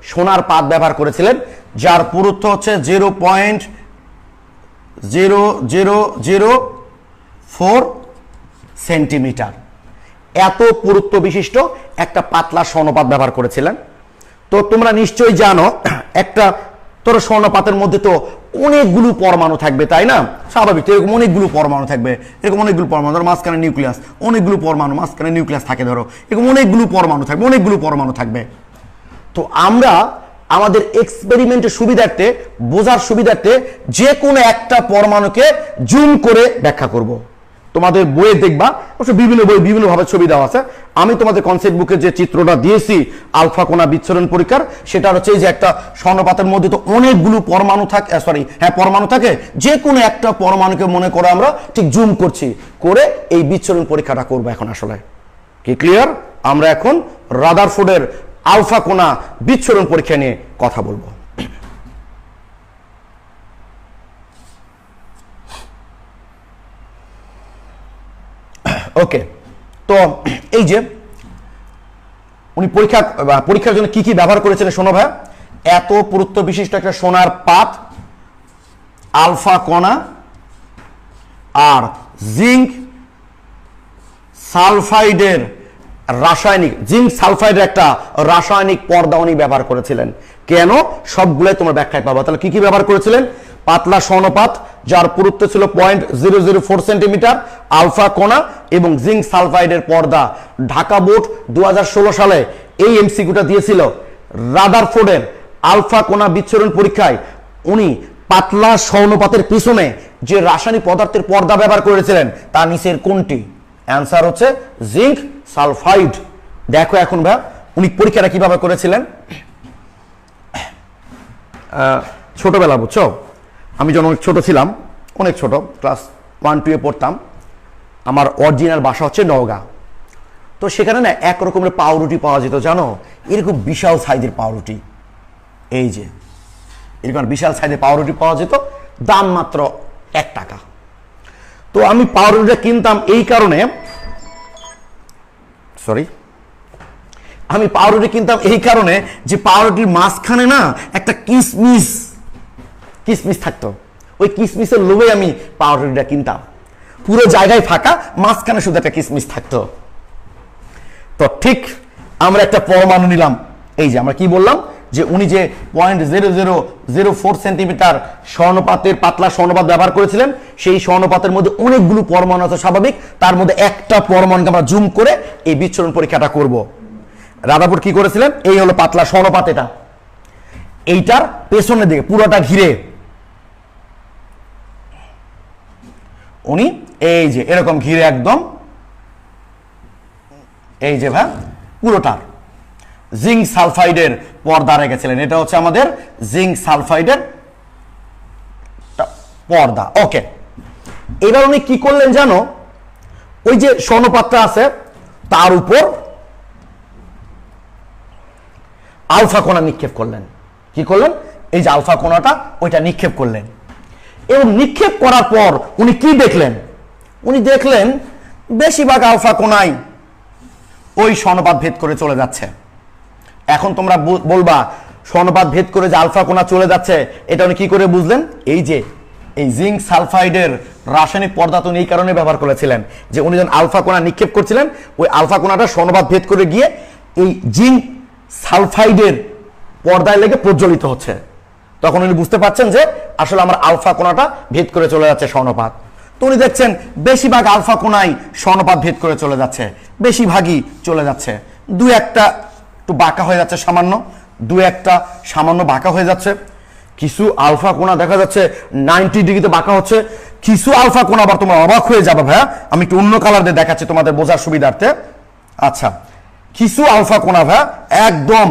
সোনার পাত ব্যবহার করেছিলেন, যার পুরুত্ব হচ্ছে 0.0004 সেন্টিমিটার। এত পুরুত্ব বিশিষ্ট একটা পাতলা স্বর্ণপাত ব্যবহার করেছিলেন। তো তোমরা নিশ্চয়ই জানো একটা তোর স্বর্ণপাতের মধ্যে তো অনেকগুলো পরমাণু থাকবে, তাই না? স্বাভাবিক, এরকম অনেকগুলো পরমাণু থাকবে, এরকম অনেকগুলো পরমাণু, ধরো মাঝখানে নিউক্লিয়াস, অনেকগুলো পরমাণু, মাঝখানে নিউক্লিয়াস থাকে, ধরো এরকম অনেকগুলো পরমাণু থাকবে, অনেকগুলো পরমাণু থাকবে। তো আমরা আমাদের এক্সপেরিমেন্টের সুবিধার্থে, বোঝার সুবিধার্থে যে কোনো একটা পরমাণুকে জুম করে ব্যাখ্যা করব। তোমাদের বইয়ে দেখবা, অবশ্য বিভিন্ন বই বিভিন্নভাবে ছবি দেওয়া আছে। আমি তোমাদের কনসেপ্ট বুকে যে চিত্রটা দিয়েছি আলফা কণা বিচ্ছুরণ পরীক্ষার, সেটা হচ্ছে যে একটা স্বর্ণপাতের মধ্যে তো অনেকগুলো পরমাণু থাকে, পরমাণু থাকে, যে কোনো একটা পরমাণুকে মনে করে আমরা ঠিক জুম করছি, করে এই বিচ্ছুরণ পরীক্ষাটা করবো এখন। আসলে কি ক্লিয়ার? আমরা এখন রাদারফোর্ডের আলফা কণা বিচ্ছুরণ পরীক্ষা নিয়ে কথা বলবো। ওকে, তো এই যে উনি পরীক্ষার জন্য কি কি ব্যবহার করেছিলেন শোনো ভাই। এত পুরুত্ব বিশিষ্ট একটা সোনার পাত, আলফা কণা, আর জিঙ্ক সালফাইডের একটা রাসায়নিক পর্দা উনি ব্যবহার করেছিলেন। কেন? সবগুলোই তোমার ব্যাখ্যায় পাবা। তাহলে কি কি ব্যবহার করেছিলেন? পাতলা স্বর্ণপাত যার পুরুত্ব ছিল 0.004 সেন্টিমিটার, আলফা কণা এবং জিঙ্ক সালফাইডের পর্দা। ঢাকা বোর্ড 2016 সালে এই এমসিকিউটা দিয়েছিল। রাদারফোর্ডের আলফা কণা বিচ্ছুরণ পরীক্ষায় উনি পাতলা স্বর্ণপাতের পিছনে যে রাসায়নিক পদার্থের পর্দা ব্যবহার করেছিলেন তা নিচের কোনটি? অ্যান্সার হচ্ছে জিঙ্ক সালফাইড। দেখো এখন ভাই উনি পরীক্ষাটা কিভাবে করেছিলেন। ছোটবেলা, বুঝছো, আমি যখন অনেক ছোট ছিলাম, অনেক ছোট, ক্লাস 1-2 পড়তাম, আমার অরিজিনাল বাসা হচ্ছে নওগাঁ। তো সেখানে না এক রকমের পাউরুটি পাওয়া যেত, জানো, এরকম বিশাল সাইজের পাউরুটি। এই যে এরকম বিশাল সাইজের পাউরুটি পাওয়া যেত, দাম মাত্র 1 টাকা। তো আমি পাউরুটিটা কিনতাম এই কারণে, যে পাউরুটির মাঝখানে না একটা কিসমিস থাকতো। ওই কিসমিসের লোভে আমি পাউরুটিটা কিনতাম। পুরো জায়গায় ফাঁকা, মাঝখানে শুধু একটা কিসমিস থাকতো। তো ঠিক আমরা একটা পরমাণু নিলাম। এই যে আমরা কি বললাম, যে উনি যে 0.0004 সেন্টিমিটার স্বর্ণপাতের পাতলা স্বর্ণপাত ব্যবহার করেছিলেন, সেই স্বর্ণপাতের মধ্যে অনেকগুলো পরমাণু আছে স্বাভাবিক, তার মধ্যে একটা পরমাণুকে আমরা জুম করে এই বিচ্ছুরণ পরীক্ষাটা করব। রাদারফোর্ড কি করেছিলেন, এই হলো পাতলা স্বর্ণপাত, এটা এইটার পেছনের দিকে পুরোটা ঘিরে উনি এই যে এরকম ঘিরে একদম, এই যে ভাই পুরোটার জিঙ্ক সালফাইডের পর্দা রেখেছিলেন। এটা হচ্ছে আমাদের জিঙ্ক সালফাইডের পর্দা। ওকে, এবার উনি কি করলেন জানো, ওই যে স্বর্ণপাতটা আছে তার উপর আলফা কণা নিক্ষেপ করলেন। কি করলেন? এই যে আলফা কণাটা ওইটা নিক্ষেপ করলেন। এবং নিক্ষেপ করার পর উনি কি দেখলেন? উনি দেখলেন বেশিরভাগ আলফা কণাই ওই স্বর্ণপাত ভেদ করে চলে যাচ্ছে। এখন তোমরা বলবা স্বর্ণপাত ভেদ করে যে আলফা কণা চলে যাচ্ছে, এটা উনি কি করে বুঝলেন? এই যে এই জিঙ্ক সালফাইডের রাসায়নিক পর্দা তো এই কারণে ব্যবহার করেছিলেন, যে উনি যখন আলফা কণা নিক্ষেপ করছিলেন, ওই আলফা কণাটা স্বর্ণপাত ভেদ করে গিয়ে এই জিঙ্ক সালফাইডের পর্দায় লেগে প্রজ্বলিত হচ্ছে। তখন উনি বুঝতে পারছেন যে আসলে আমার আলফা কণাটা ভেদ করে চলে যাচ্ছে স্বর্ণপাত। তো উনি দেখছেন বেশিরভাগ আলফা কোনায় স্বর্ণপাত ভেদ করে চলে যাচ্ছে, বেশিরভাগই চলে যাচ্ছে, দু একটা একটু বাঁকা হয়ে যাচ্ছে, সামান্য বাঁকা হয়ে যাচ্ছে। কিছু আলফা কোনা দেখা যাচ্ছে 90 ডিগ্রিতে বাঁকা হচ্ছে, কিছু আলফা কোনা আবার তোমরা অবাক হয়ে যাবে ভাইয়া, আমি একটু অন্য কালার দিয়ে দেখাচ্ছি তোমাদের বোঝার সুবিধার্থে। আচ্ছা, কিছু আলফা কোনা ভাইয়া একদম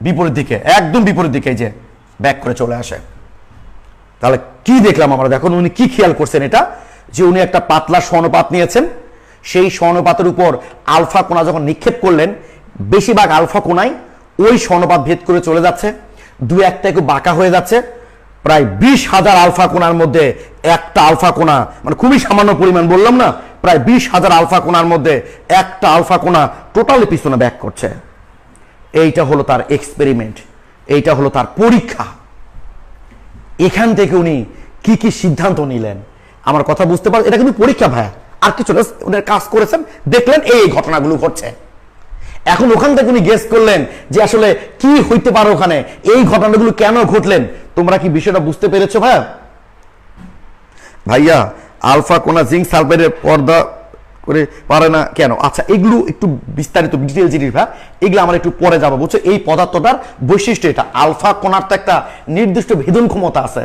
বিপরীত দিকে, এই যে ব্যাক করে চলে আসে। তাহলে কি দেখলাম আমরা? দেখুন উনি কি খেয়াল করছেন, এটা যে উনি একটা পাতলা স্বর্ণপাত নিয়েছেন, সেই স্বর্ণপাতের উপর আলফা কোনা যখন নিক্ষেপ করলেন, বেশিরভাগ আলফা কোনায় ওই স্বর্ণপাত ভেদ করে চলে যাচ্ছে, দু একটা একটু বাঁকা হয়ে যাচ্ছে। প্রায় 20,000 আলফা কোনার মধ্যে একটা আলফা কোনা, মানে খুবই সামান্য পরিমাণ বললাম না, প্রায় 20,000 আলফা কোনার মধ্যে একটা আলফা কোনা টোটালি পিছনে ব্যাক করছে। এইটা হলো তার এক্সপেরিমেন্ট, এইটা হলো তার পরীক্ষা। এখান থেকে উনি কি কি সিদ্ধান্ত নিলেন, আমার কথা বুঝতে পারেন? এটা কিন্তু পরীক্ষা ভাইয়া, আর কিছু না, উনি কাজ করেছেন, দেখলেন এই ঘটনাগুলো ঘটছে। এখন ওখান থেকে উনি গেস করলেন যে আসলে কি হইতে পারে ওখানে, এই ঘটনাগুলো কেন ঘটলেন। তোমরা কি বিষয়টা বুঝতে পেরেছো ভাইয়া? ভাইয়া আলফা কোনা জিঙ্ক সালফাইডের পর্দা করে পারে না কেন? আচ্ছা, এগুলো একটু বিস্তারিত ডিটেল জিনিস ভাই, এগুলো আমরা একটু পরে যাবো, বুঝছো? এই পদার্থটার বৈশিষ্ট্য এটা, আলফা কোনার তো একটা নির্দিষ্ট ভেদন ক্ষমতা আছে।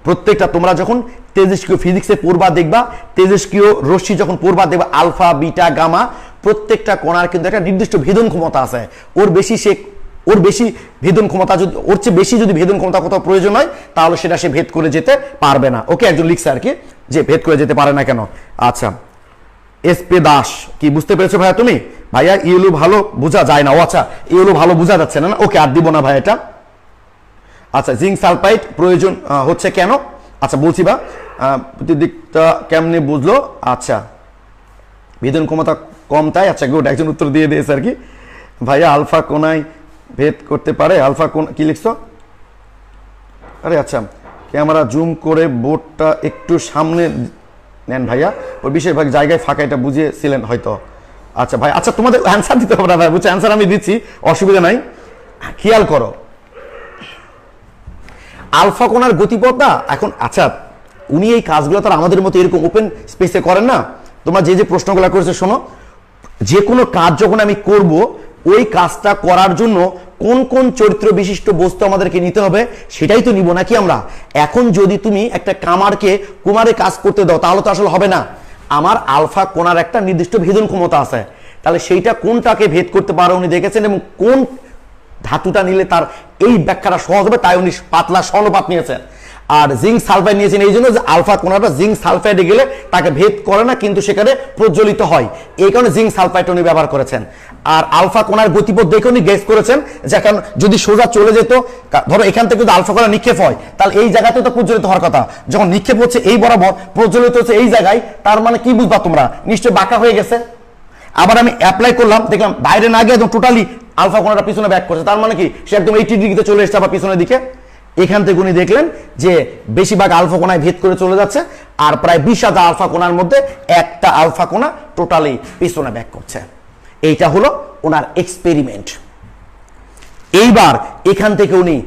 প্রত্যেকটা তোমরা যখন তেজস্ক্রিয় ফিজিক্সে পড়বা দেখবা, তেজস্ক্রিয় রশ্মি যখন পড়বা দেখবা আলফা বিটা গামা প্রত্যেকটা কণার কিন্তু একটা নির্দিষ্ট ভেদন ক্ষমতা আছে। ওর বেশি ভেদন ক্ষমতা, যদি ওর চেয়ে বেশি যদি ভেদন ক্ষমতা কোথাও প্রয়োজন হয় তাহলে সেটা সে ভেদ করে যেতে পারবে না। ওকে, একজন লিখছে আর কি যে ভেদ করে যেতে পারে না কেন। আচ্ছা, এসপি দাস, কি বুঝতে পেরেছো ভাইয়া তুমি? ভাইয়া ইউলু ভালো বোঝা যায় না। ও আচ্ছা, ইউলু ভালো বোঝা যাচ্ছে না, ওকে আর দিব না ভাই এটা। আচ্ছা, জিঙ্ক সালফাইড প্রয়োজন হচ্ছে কেন? আচ্ছা বলছি বা প্রতিদিকটা কেমনে বুঝলো? আচ্ছা, ভেদন ক্ষমতা কম তাই। আচ্ছা গুড, একজন উত্তর দিয়ে দিয়েছে আর কি। ভাইয়া আলফা কোনায় ভেদ করতে পারে? আলফা কোন কি লিখছো? আরে আচ্ছা, ক্যামেরা জুম করে বোর্ডটা একটু সামনে নেন ভাইয়া, ওই বেশিরভাগ জায়গায় ফাঁকা, এটা বুঝিয়েছিলেন হয়তো। আচ্ছা ভাই, আচ্ছা তোমাদের অ্যান্সার দিতে হবে না ভাই, বুঝছো? অ্যান্সার আমি দিচ্ছি, অসুবিধা নাই, খেয়াল করো। আলফা কোনার গতিপথটা এখন, আচ্ছা উনি এই কাজগুলো তার আমাদের মতো এরকম ওপেন স্পেসে করেন না। তোমরা যে প্রশ্নগুলো করেছো শোনো, যে কোনো কাজ যখন আমি করব, ওই কাজটা করার জন্য কোন কোন চরিত্র বিশিষ্ট বস্তু আমাদেরকে নিতে হবে সেটাই তো নিব নাকি আমরা। এখন যদি তুমি একটা কামারকে কুমারে কাজ করতে দাও তাহলে তো আসলে হবে না। আমার আলফা কোনার একটা নির্দিষ্ট ভেদন ক্ষমতা আছে, তাহলে সেইটা কোনটাকে ভেদ করতে পারো উনি দেখেছেন, এবং কোন ধাতুটা নিলে তার এই ব্যাখ্যাটা সহজ হবে, তাই উনি পাতলা স্বর্ণপাত নিয়েছেন। আর জিঙ্ক সালফাইড নিয়েছেন এই জন্য যে আলফা কোনাটা জিঙ্ক সালফাইডে গেলে তাকে ভেদ করে না, কিন্তু সেখানে প্রজ্বলিত হয়, এই কারণে জিঙ্ক সালফাইড উনি ব্যবহার করেছেন। আর আলফা কোনার গতিপথ দেখে উনি গেস করেছেন যে এখন যদি সোজা চলে যেত, ধরো এখান থেকে যদি আলফা কোনা নিক্ষেপ হয় তাহলে এই জায়গাতে তো প্রজ্বলিত হওয়ার কথা, যখন নিক্ষেপ হচ্ছে এই বরাবর, প্রজ্বলিত হচ্ছে এই জায়গায়, তার মানে কি বুঝবা তোমরা? নিশ্চয়ই বাঁকা হয়ে গেছে। আবার আমি অ্যাপ্লাই করলাম, দেখলাম বাইরে না গিয়ে একদম টোটালি আলফা কোনাটা পিছনে ব্যাক করছে, তার মানে কি সে একদম 80 ডিগ্রিতে চলে এসেছে আবার পিছনের দিকে। এখান থেকে উনি দেখলেন যে বেশিরভাগ আলফা কোনায় ভেদ করে চলে যাচ্ছে, আর প্রায় 20,000 আলফা কোনার মধ্যে একটা আলফা কোনা টোটালি পিছনে ব্যাক করছে। এইটা হলো ওনার এক্সপেরিমেন্ট। এইবার এখান থেকে উনি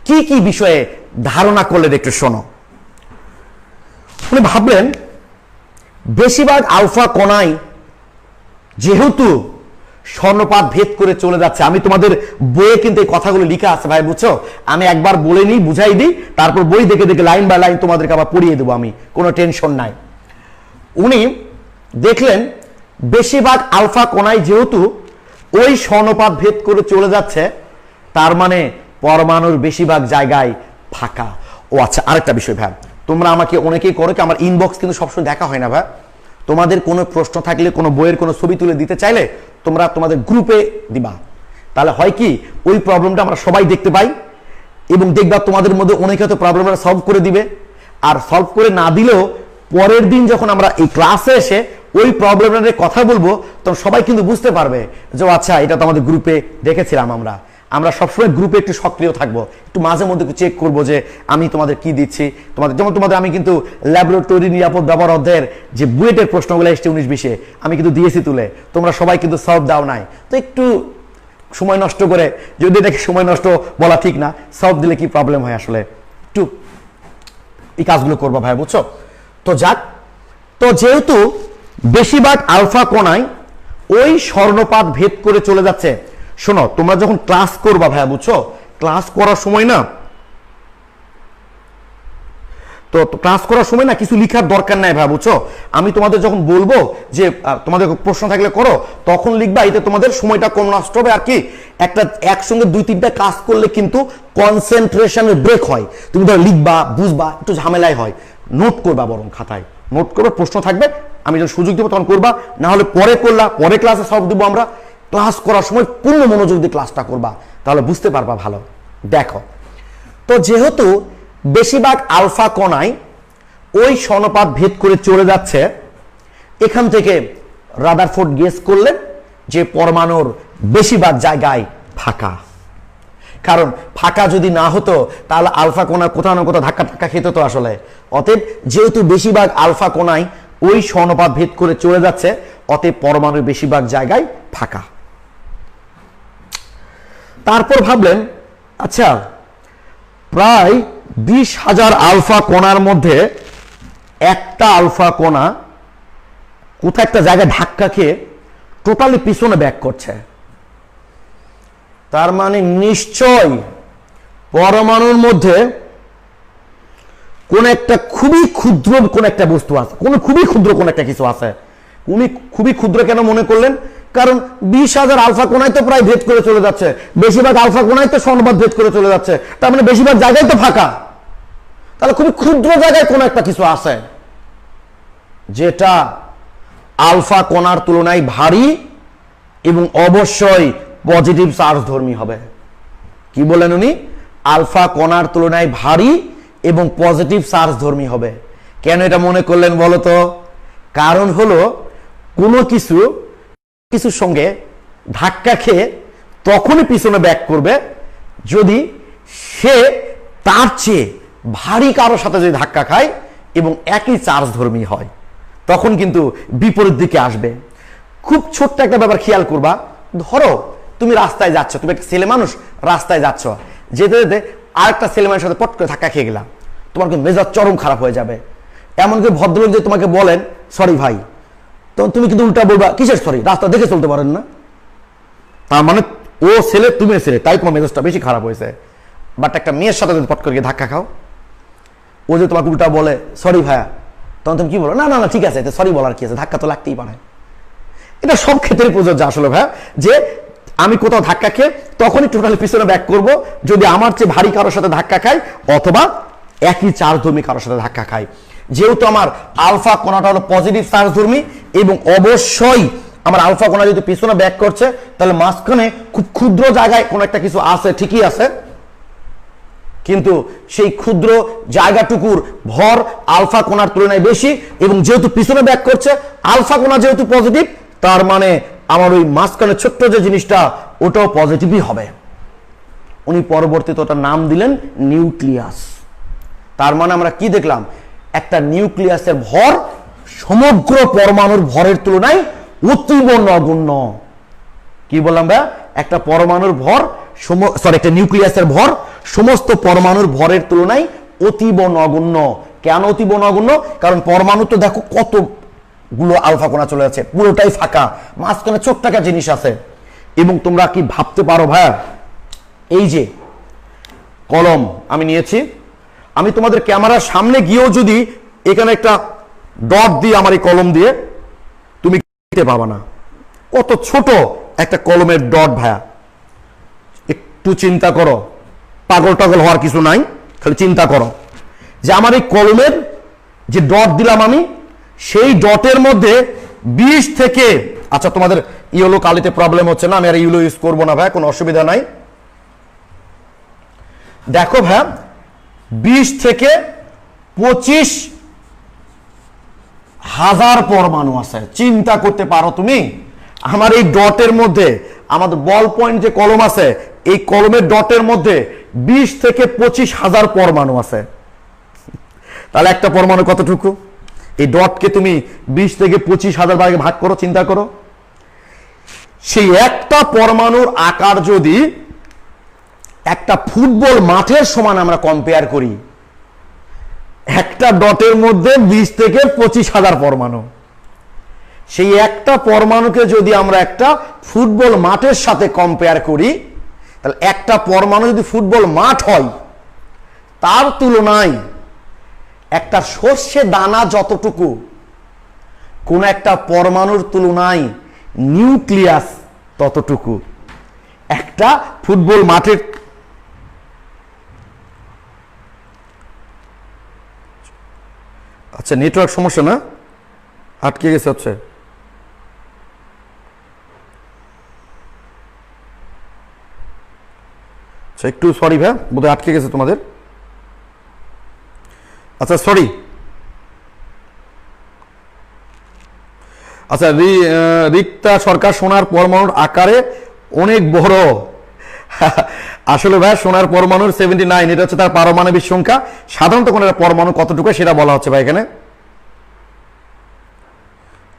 কি কি বিষয়ে ধারণা করলেন একটু শোনো। উনি ভাবলেন বেশিরভাগ আলফা কোনায় যেহেতু স্বর্ণপাত ভেদ করে চলে যাচ্ছে, আমি তোমাদের বইয়ে কিন্তু এই কথাগুলো লেখা আছে ভাই, বুঝছো? আমি একবার বলে নিই, বুঝাই দিই, তারপর বই দেখে দেখে লাইন বাই লাইন তোমাদেরকে আবার পড়িয়ে দেবো, আমি কোনো টেনশন নাই। উনি দেখলেন বেশিরভাগ আলফা কোনায় যেহেতু ওই স্বর্ণপাত ভেদ করে চলে যাচ্ছে, তার মানে পরমাণুর বেশিরভাগ জায়গায় ফাঁকা। ও আচ্ছা, আরেকটা বিষয় ভাই, তোমরা আমাকে অনেকেই করো কি, আমার ইনবক্স কিন্তু সবসময় দেখা হয় না ভাই। তোমাদের কোনো প্রশ্ন থাকলে, কোনো বইয়ের কোনো ছবি তুলে দিতে চাইলে তোমরা তোমাদের গ্রুপে দিবা, তাহলে হয় কি ওই প্রবলেমটা আমরা সবাই দেখতে পাই, এবং দেখবা তোমাদের মধ্যে অনেকে হয়তো প্রবলেমটা সলভ করে দিবে। আর সলভ করে না দিলেও পরের দিন যখন আমরা এই ক্লাসে এসে ওই প্রবলেমটা নিয়ে কথা বলবো, তখন সবাই কিন্তু বুঝতে পারবে যে আচ্ছা এটা তো আমাদের গ্রুপে দেখেছিলাম। আমরা সবসময় গ্রুপে একটু সক্রিয় থাকবো, একটু মাঝে মধ্যে একটু চেক করবো যে আমি তোমাদের কি দিচ্ছি। যেমন তোমাদের আমি কিন্তু ল্যাবরেটরি নিরাপদ ব্যবহার অধ্যায়ের যে বুয়েটের প্রশ্নগুলো এসছে 19-20-এ আমি কিন্তু দিয়েছি তুলে, তোমরা সবাই কিন্তু সলভ দাও নাই। তো একটু সময় নষ্ট করে, যদি এটাকে সময় নষ্ট বলা ঠিক না, সলভ দিলে কি প্রবলেম হয় আসলে, একটু এই কাজগুলো করবো ভাই, বুঝছো? তো যাক, তো যেহেতু বেশিরভাগ আলফা কণায় ওই স্বর্ণপাত ভেদ করে চলে যাচ্ছে। শোনো, তোমরা যখন ক্লাস করবা ভাইয়া, বুঝছো, ক্লাস করার সময় না, তো ক্লাস করার সময় না কিছু লিখার দরকার নাই ভাই, বুঝছো। আমি তোমাদের যখন বলবো যে তোমাদের প্রশ্ন থাকলে করো, তখন লিখবা, এতে তোমাদের সময়টা কম নষ্ট হবে। আর কি একটা একসঙ্গে 2-3টা কাজ করলে কিন্তু কনসেন্ট্রেশনের ব্রেক হয়। তুমি ধরো লিখবা, বুঝবা, একটু ঝামেলাই হয়। নোট করবা, বরং খাতায় নোট করবে, প্রশ্ন থাকবে, আমি যখন সুযোগ দেবো তখন করবা, না হলে পরে করলা, পরে ক্লাসে সলভ দেবো আমরা। ক্লাস করার সময় পূর্ণ মনোযোগ দিয়ে ক্লাসটা করবা, তাহলে বুঝতে পারবা ভালো। দেখো, তো যেহেতু বেশিরভাগ আলফা কণায় ওই স্বর্ণপাত ভেদ করে চলে যাচ্ছে, এখান থেকে রাদারফোর্ড গেস করলেন যে পরমাণুর বেশিরভাগ জায়গায় ফাঁকা। কারণ ফাঁকা যদি না হতো তাহলে আলফা কণা কোথাও না কোথাও ধাক্কা ধাক্কা খেতে তো আসলে। অতএব যেহেতু বেশিরভাগ আলফা কণায় ওই স্বর্ণপাত ভেদ করে চলে যাচ্ছে, অতএব পরমাণুর বেশিরভাগ জায়গায় ফাঁকা। তারপর ভাবলেন, আচ্ছা, প্রায় 20,000 আলফা কণার মধ্যে একটা আলফা কণা কোথাও একটা জায়গায় ধাক্কা খেয়ে টোটালি পিছনে ব্যাক করছে। তার মানে নিশ্চয় পরমাণুর মধ্যে কোন একটা খুবই ক্ষুদ্র কোন একটা বস্তু আছে, খুবই ক্ষুদ্র কোন একটা কিছু আছে। উনি খুবই ক্ষুদ্র কেন মনে করলেন? কারণ 20,000 আলফা কোণায় তো প্রায় ভেদ করে চলে যাচ্ছে, বেশিরভাগ আলফা কোণায় তো স্বর্ণপাত ভেদ করে চলে যাচ্ছে, তার মানে বেশিরভাগ জায়গায় তো ফাঁকা। তাহলে খুবই ক্ষুদ্র জায়গায় কোন একটা কিছু আছে যেটা আলফা কণার তুলনায় ভারী এবং অবশ্যই পজিটিভ চার্জ ধর্মী হবে। কি বলেন উনি? আলফা কণার তুলনায় ভারী এবং পজিটিভ চার্জ ধর্মী হবে। কেন এটা মনে করলেন বলো তো? কারণ হলো কোনো কিছুর সঙ্গে ধাক্কা খেয়ে তখনই পিছনে ব্যাক করবে যদি সে তার চেয়ে ভারী কারোর সাথে যদি ধাক্কা খায় এবং একই চার্জ ধর্মী হয়, তখন কিন্তু বিপরীত দিকে আসবে। খুব ছোট্ট একটা ব্যাপার খেয়াল করবা। ধরো তুমি রাস্তায় যাচ্ছ, তুমি একটা ছেলে মানুষ রাস্তায় যাচ্ছ, যেতে যেতে আরেকটা ছেলে মানুষের সাথে পট করে ধাক্কা খেয়ে গেলাম, তোমার কিন্তু মেজাজ চরম খারাপ হয়ে যাবে। এমনকি ভদ্রলোক যে তোমাকে বলেন সরি ভাই, তখন তুমি কিন্তু উল্টা বলবা কিসের সরি, রাস্তা দেখে চলতে পারেন না। তার মানে ও ছেলে তুমি ছেলে, তাই তোমার মেজাজটা বেশি খারাপ হয়েছে। বাট একটা মেয়ের সাথে যদি পট করে ধাক্কা খাও, ও যে তোমাকে উল্টা বলে সরি ভাইয়া, তখন তুমি কি বলো? না না না ঠিক আছে, সরি বলার কি আছে, ধাক্কা তো লাগতেই পারে। এটা সব ক্ষেত্রে প্রযোজ্য আসলে ভাইয়া, যে আমি কোথাও ধাক্কা খেয়ে তখনই টোটালি পিছনে ব্যাক করব যদি আমার চেয়ে ভারী কারোর সাথে ধাক্কা খাই অথবা একই চার্জ ধর্মী কারোর সাথে ধাক্কা খাই। যেহেতু আমার আলফা কণাটা হলো পজিটিভ চার্জ ধর্মী এবং অবশ্যই আমার আলফা কণা যদি পিছনে ব্যাক করছে, তাহলে মাঝখানে খুব ক্ষুদ্র জায়গায় কোনো একটা কিছু আছে, ঠিকই আছে, কিন্তু সেই ক্ষুদ্র জায়গাটুকুর ভর আলফা কণার তুলনায় বেশি এবং যেহেতু পিছনে ব্যাক করছে, আলফা কণা যেহেতু পজিটিভ, তার মানে আমার ওই মাঝখানে ছোট্ট যে জিনিসটা ওটাও পজিটিভই হবে। উনি পরবর্তীতে ওটার নাম দিলেন নিউক্লিয়াস। তার মানে আমরা কি দেখলাম? একটা নিউক্লিয়াসের ভর সমগ্র পরমাণুর ভরের তুলনায় অতীব নগণ্য। কি বললাম ভাই? একটা পরমাণুর ভর একটা নিউক্লিয়াসের ভর সমস্ত পরমাণুর ভরের তুলনায় অতীব নগণ্য। কেন অতীব নগণ্য? কারণ পরমাণু তো দেখো কতগুলো আলফা কণা চলে যাচ্ছে, পুরোটাই ফাঁকা, মাঝখানে ছোট্ট একটা জিনিস আছে। এবং তোমরা কি ভাবতে পারো ভাইয়া, এই যে কলম আমি নিয়েছি, আমি তোমাদের ক্যামেরার সামনে গিয়েও যদি এখানে একটা ডট দিয়ে আমার এই কলম দিয়ে, তুমি দেখতে পাবা না কত ছোট একটা কলমের ডট ভাইয়া। একটু চিন্তা করো, পাগল টাগল হওয়ার কিছু নাই, খালি চিন্তা করো যে আমার এই কলমের যে ডট দিলাম আমি, সেই ডটের মধ্যে 20 থেকে, আচ্ছা তোমাদের ইয়েলো কালিতে প্রবলেম হচ্ছে না, আমি আর ইয়েলো ইউজ করবো না ভাই, কোনো অসুবিধা নাই। দেখো ভাই, 20 থেকে 25,000 পরমাণু আছে। চিন্তা করতে পারো তুমি, আমার এই ডটের মধ্যে, আমাদের বল পয়েন্ট যে কলম আছে, এই কলমের ডটের মধ্যে 20 থেকে 25,000 পরমাণু আছে। তাহলে একটা পরমাণু কতটুকু? এই ডটকে তুমি 20 থেকে 25,000 ভাগে ভাগ করো, চিন্তা করো। সেই একটা পরমাণুর আকার যদি একটা ফুটবল মাঠের সমান আমরা কম্পেয়ার করি, একটা ডটের মধ্যে 20 থেকে 25,000 পরমাণু। সেই একটা পরমাণুকে যদি আমরা একটা ফুটবল মাঠের সাথে কম্পেয়ার করি, তাহলে একটা পরমাণু যদি ফুটবল মাঠ হয়, তার তুলনায় একটা সর্ষে দানা যতটুকু, কোন একটা পরমাণুর তুলনায় নিউক্লিয়াস ততটুকু। একটা ফুটবল মাঠের আচ্ছা, নেটওয়ার্ক সমস্যা না, আটকে গেছে হচ্ছে। আচ্ছা, একটু সরি ভাই, বোধহয় আটকে গেছে তোমাদের। আচ্ছা সরি। আচ্ছা, রিক্তা সরকার, সোনার পরমাণুর আকারে অনেক বড়। আসলে ভাই সোনার পরমাণুর 79, এটা হচ্ছে তার পারমাণবিক সংখ্যা। সাধারণত কোন পরমাণু কতটুকু সেটা বলা হচ্ছে ভাই এখানে।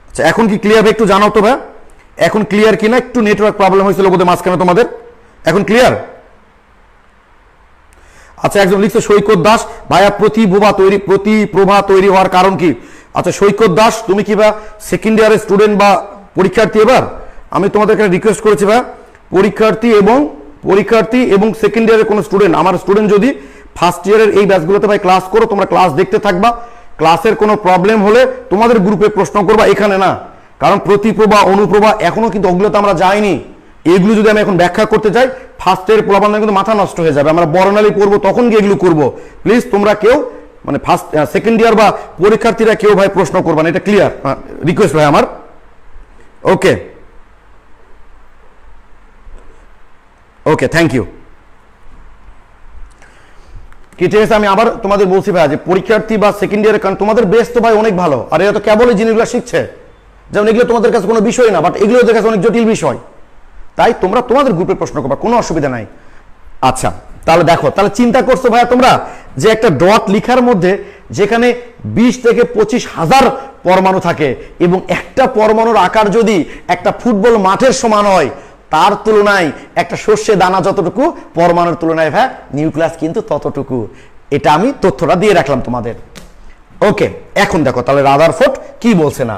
আচ্ছা, এখন কি ক্লিয়ার ভাই? একটু জানাও তো ভাই, এখন ক্লিয়ার কিনা? একটু নেটওয়ার্ক প্রবলেম হয়েছিল বোধহয় মাঝখানে তোমাদের, এখন ক্লিয়ার? আচ্ছা, একজন লিখছে সৈকত দাস, ভাইয়া প্রতিপ্রভা তৈরি হওয়ার কারণ কি? আচ্ছা সৈকত দাস, তুমি কি ভাই সেকেন্ড ইয়ারের স্টুডেন্ট বা পরীক্ষার্থী? এবার আমি তোমাদের এখানে রিকোয়েস্ট করেছি ভাই, পরীক্ষার্থী এবং সেকেন্ড ইয়ারের কোনো স্টুডেন্ট, আমার স্টুডেন্ট যদি ফার্স্ট ইয়ারের এই ব্যাচগুলোতে ভাই ক্লাস করো, তোমরা ক্লাস দেখতে থাকবা। ক্লাসের কোনো প্রবলেম হলে তোমাদের গ্রুপে প্রশ্ন করবা, এখানে না। কারণ প্রতিপ্রভা, অনুপ্রভা এখনো কিন্তু ওগুলোতে আমরা যাইনি। এগুলো যদি আমি এখন ব্যাখ্যা করতে যাই, ফার্স্ট ইয়ারের পোলাপান কিন্তু মাথা নষ্ট হয়ে যাবে। আমরা বর্ণালী পড়বো, তখন গিয়ে এগুলো করবো। প্লিজ তোমরা কেউ মানে ফার্স্ট সেকেন্ড ইয়ার বা পরীক্ষার্থীরা কেউ ভাই প্রশ্ন করবা না, এটা ক্লিয়ার রিকোয়েস্ট ভাই আমার। ওকে ওকে, থ্যাংক ইউ। কি ঠিক আছে, আমি আবার তোমাদের বলছি ভাই যে পরীক্ষার্থী বা সেকেন্ড ইয়ারের, কারণ তোমাদের বেস তো ভাই অনেক ভালো, আর এরা তো কেবলই জিনিসগুলো শিখছে। যেমন এগুলো তোমাদের কাছে কোনো বিষয় না, বাট এগুলো ওদের কাছে অনেক জটিল বিষয়। তাই তোমরা তোমাদের গ্রুপে প্রশ্ন করবা, কোনো অসুবিধা নাই। আচ্ছা তাহলে দেখো, তাহলে চিন্তা করছো ভাইয়া তোমরা যে একটা ডট লিখার মধ্যে যেখানে 20 থেকে 25,000 পরমাণু থাকে, এবং একটা পরমাণুর আকার যদি একটা ফুটবল মাঠের সমান হয়, তার তুলনায় একটা সর্ষে দানা যতটুকু, পরমাণুর তুলনায় ভাই নিউক্লিয়াস কিন্তু ততটুকু। এটা আমি তথ্যটা দিয়ে রাখলাম তোমাদের। ওকে, এখন দেখো তাহলে রাদারফোর্ড কি বলছে না।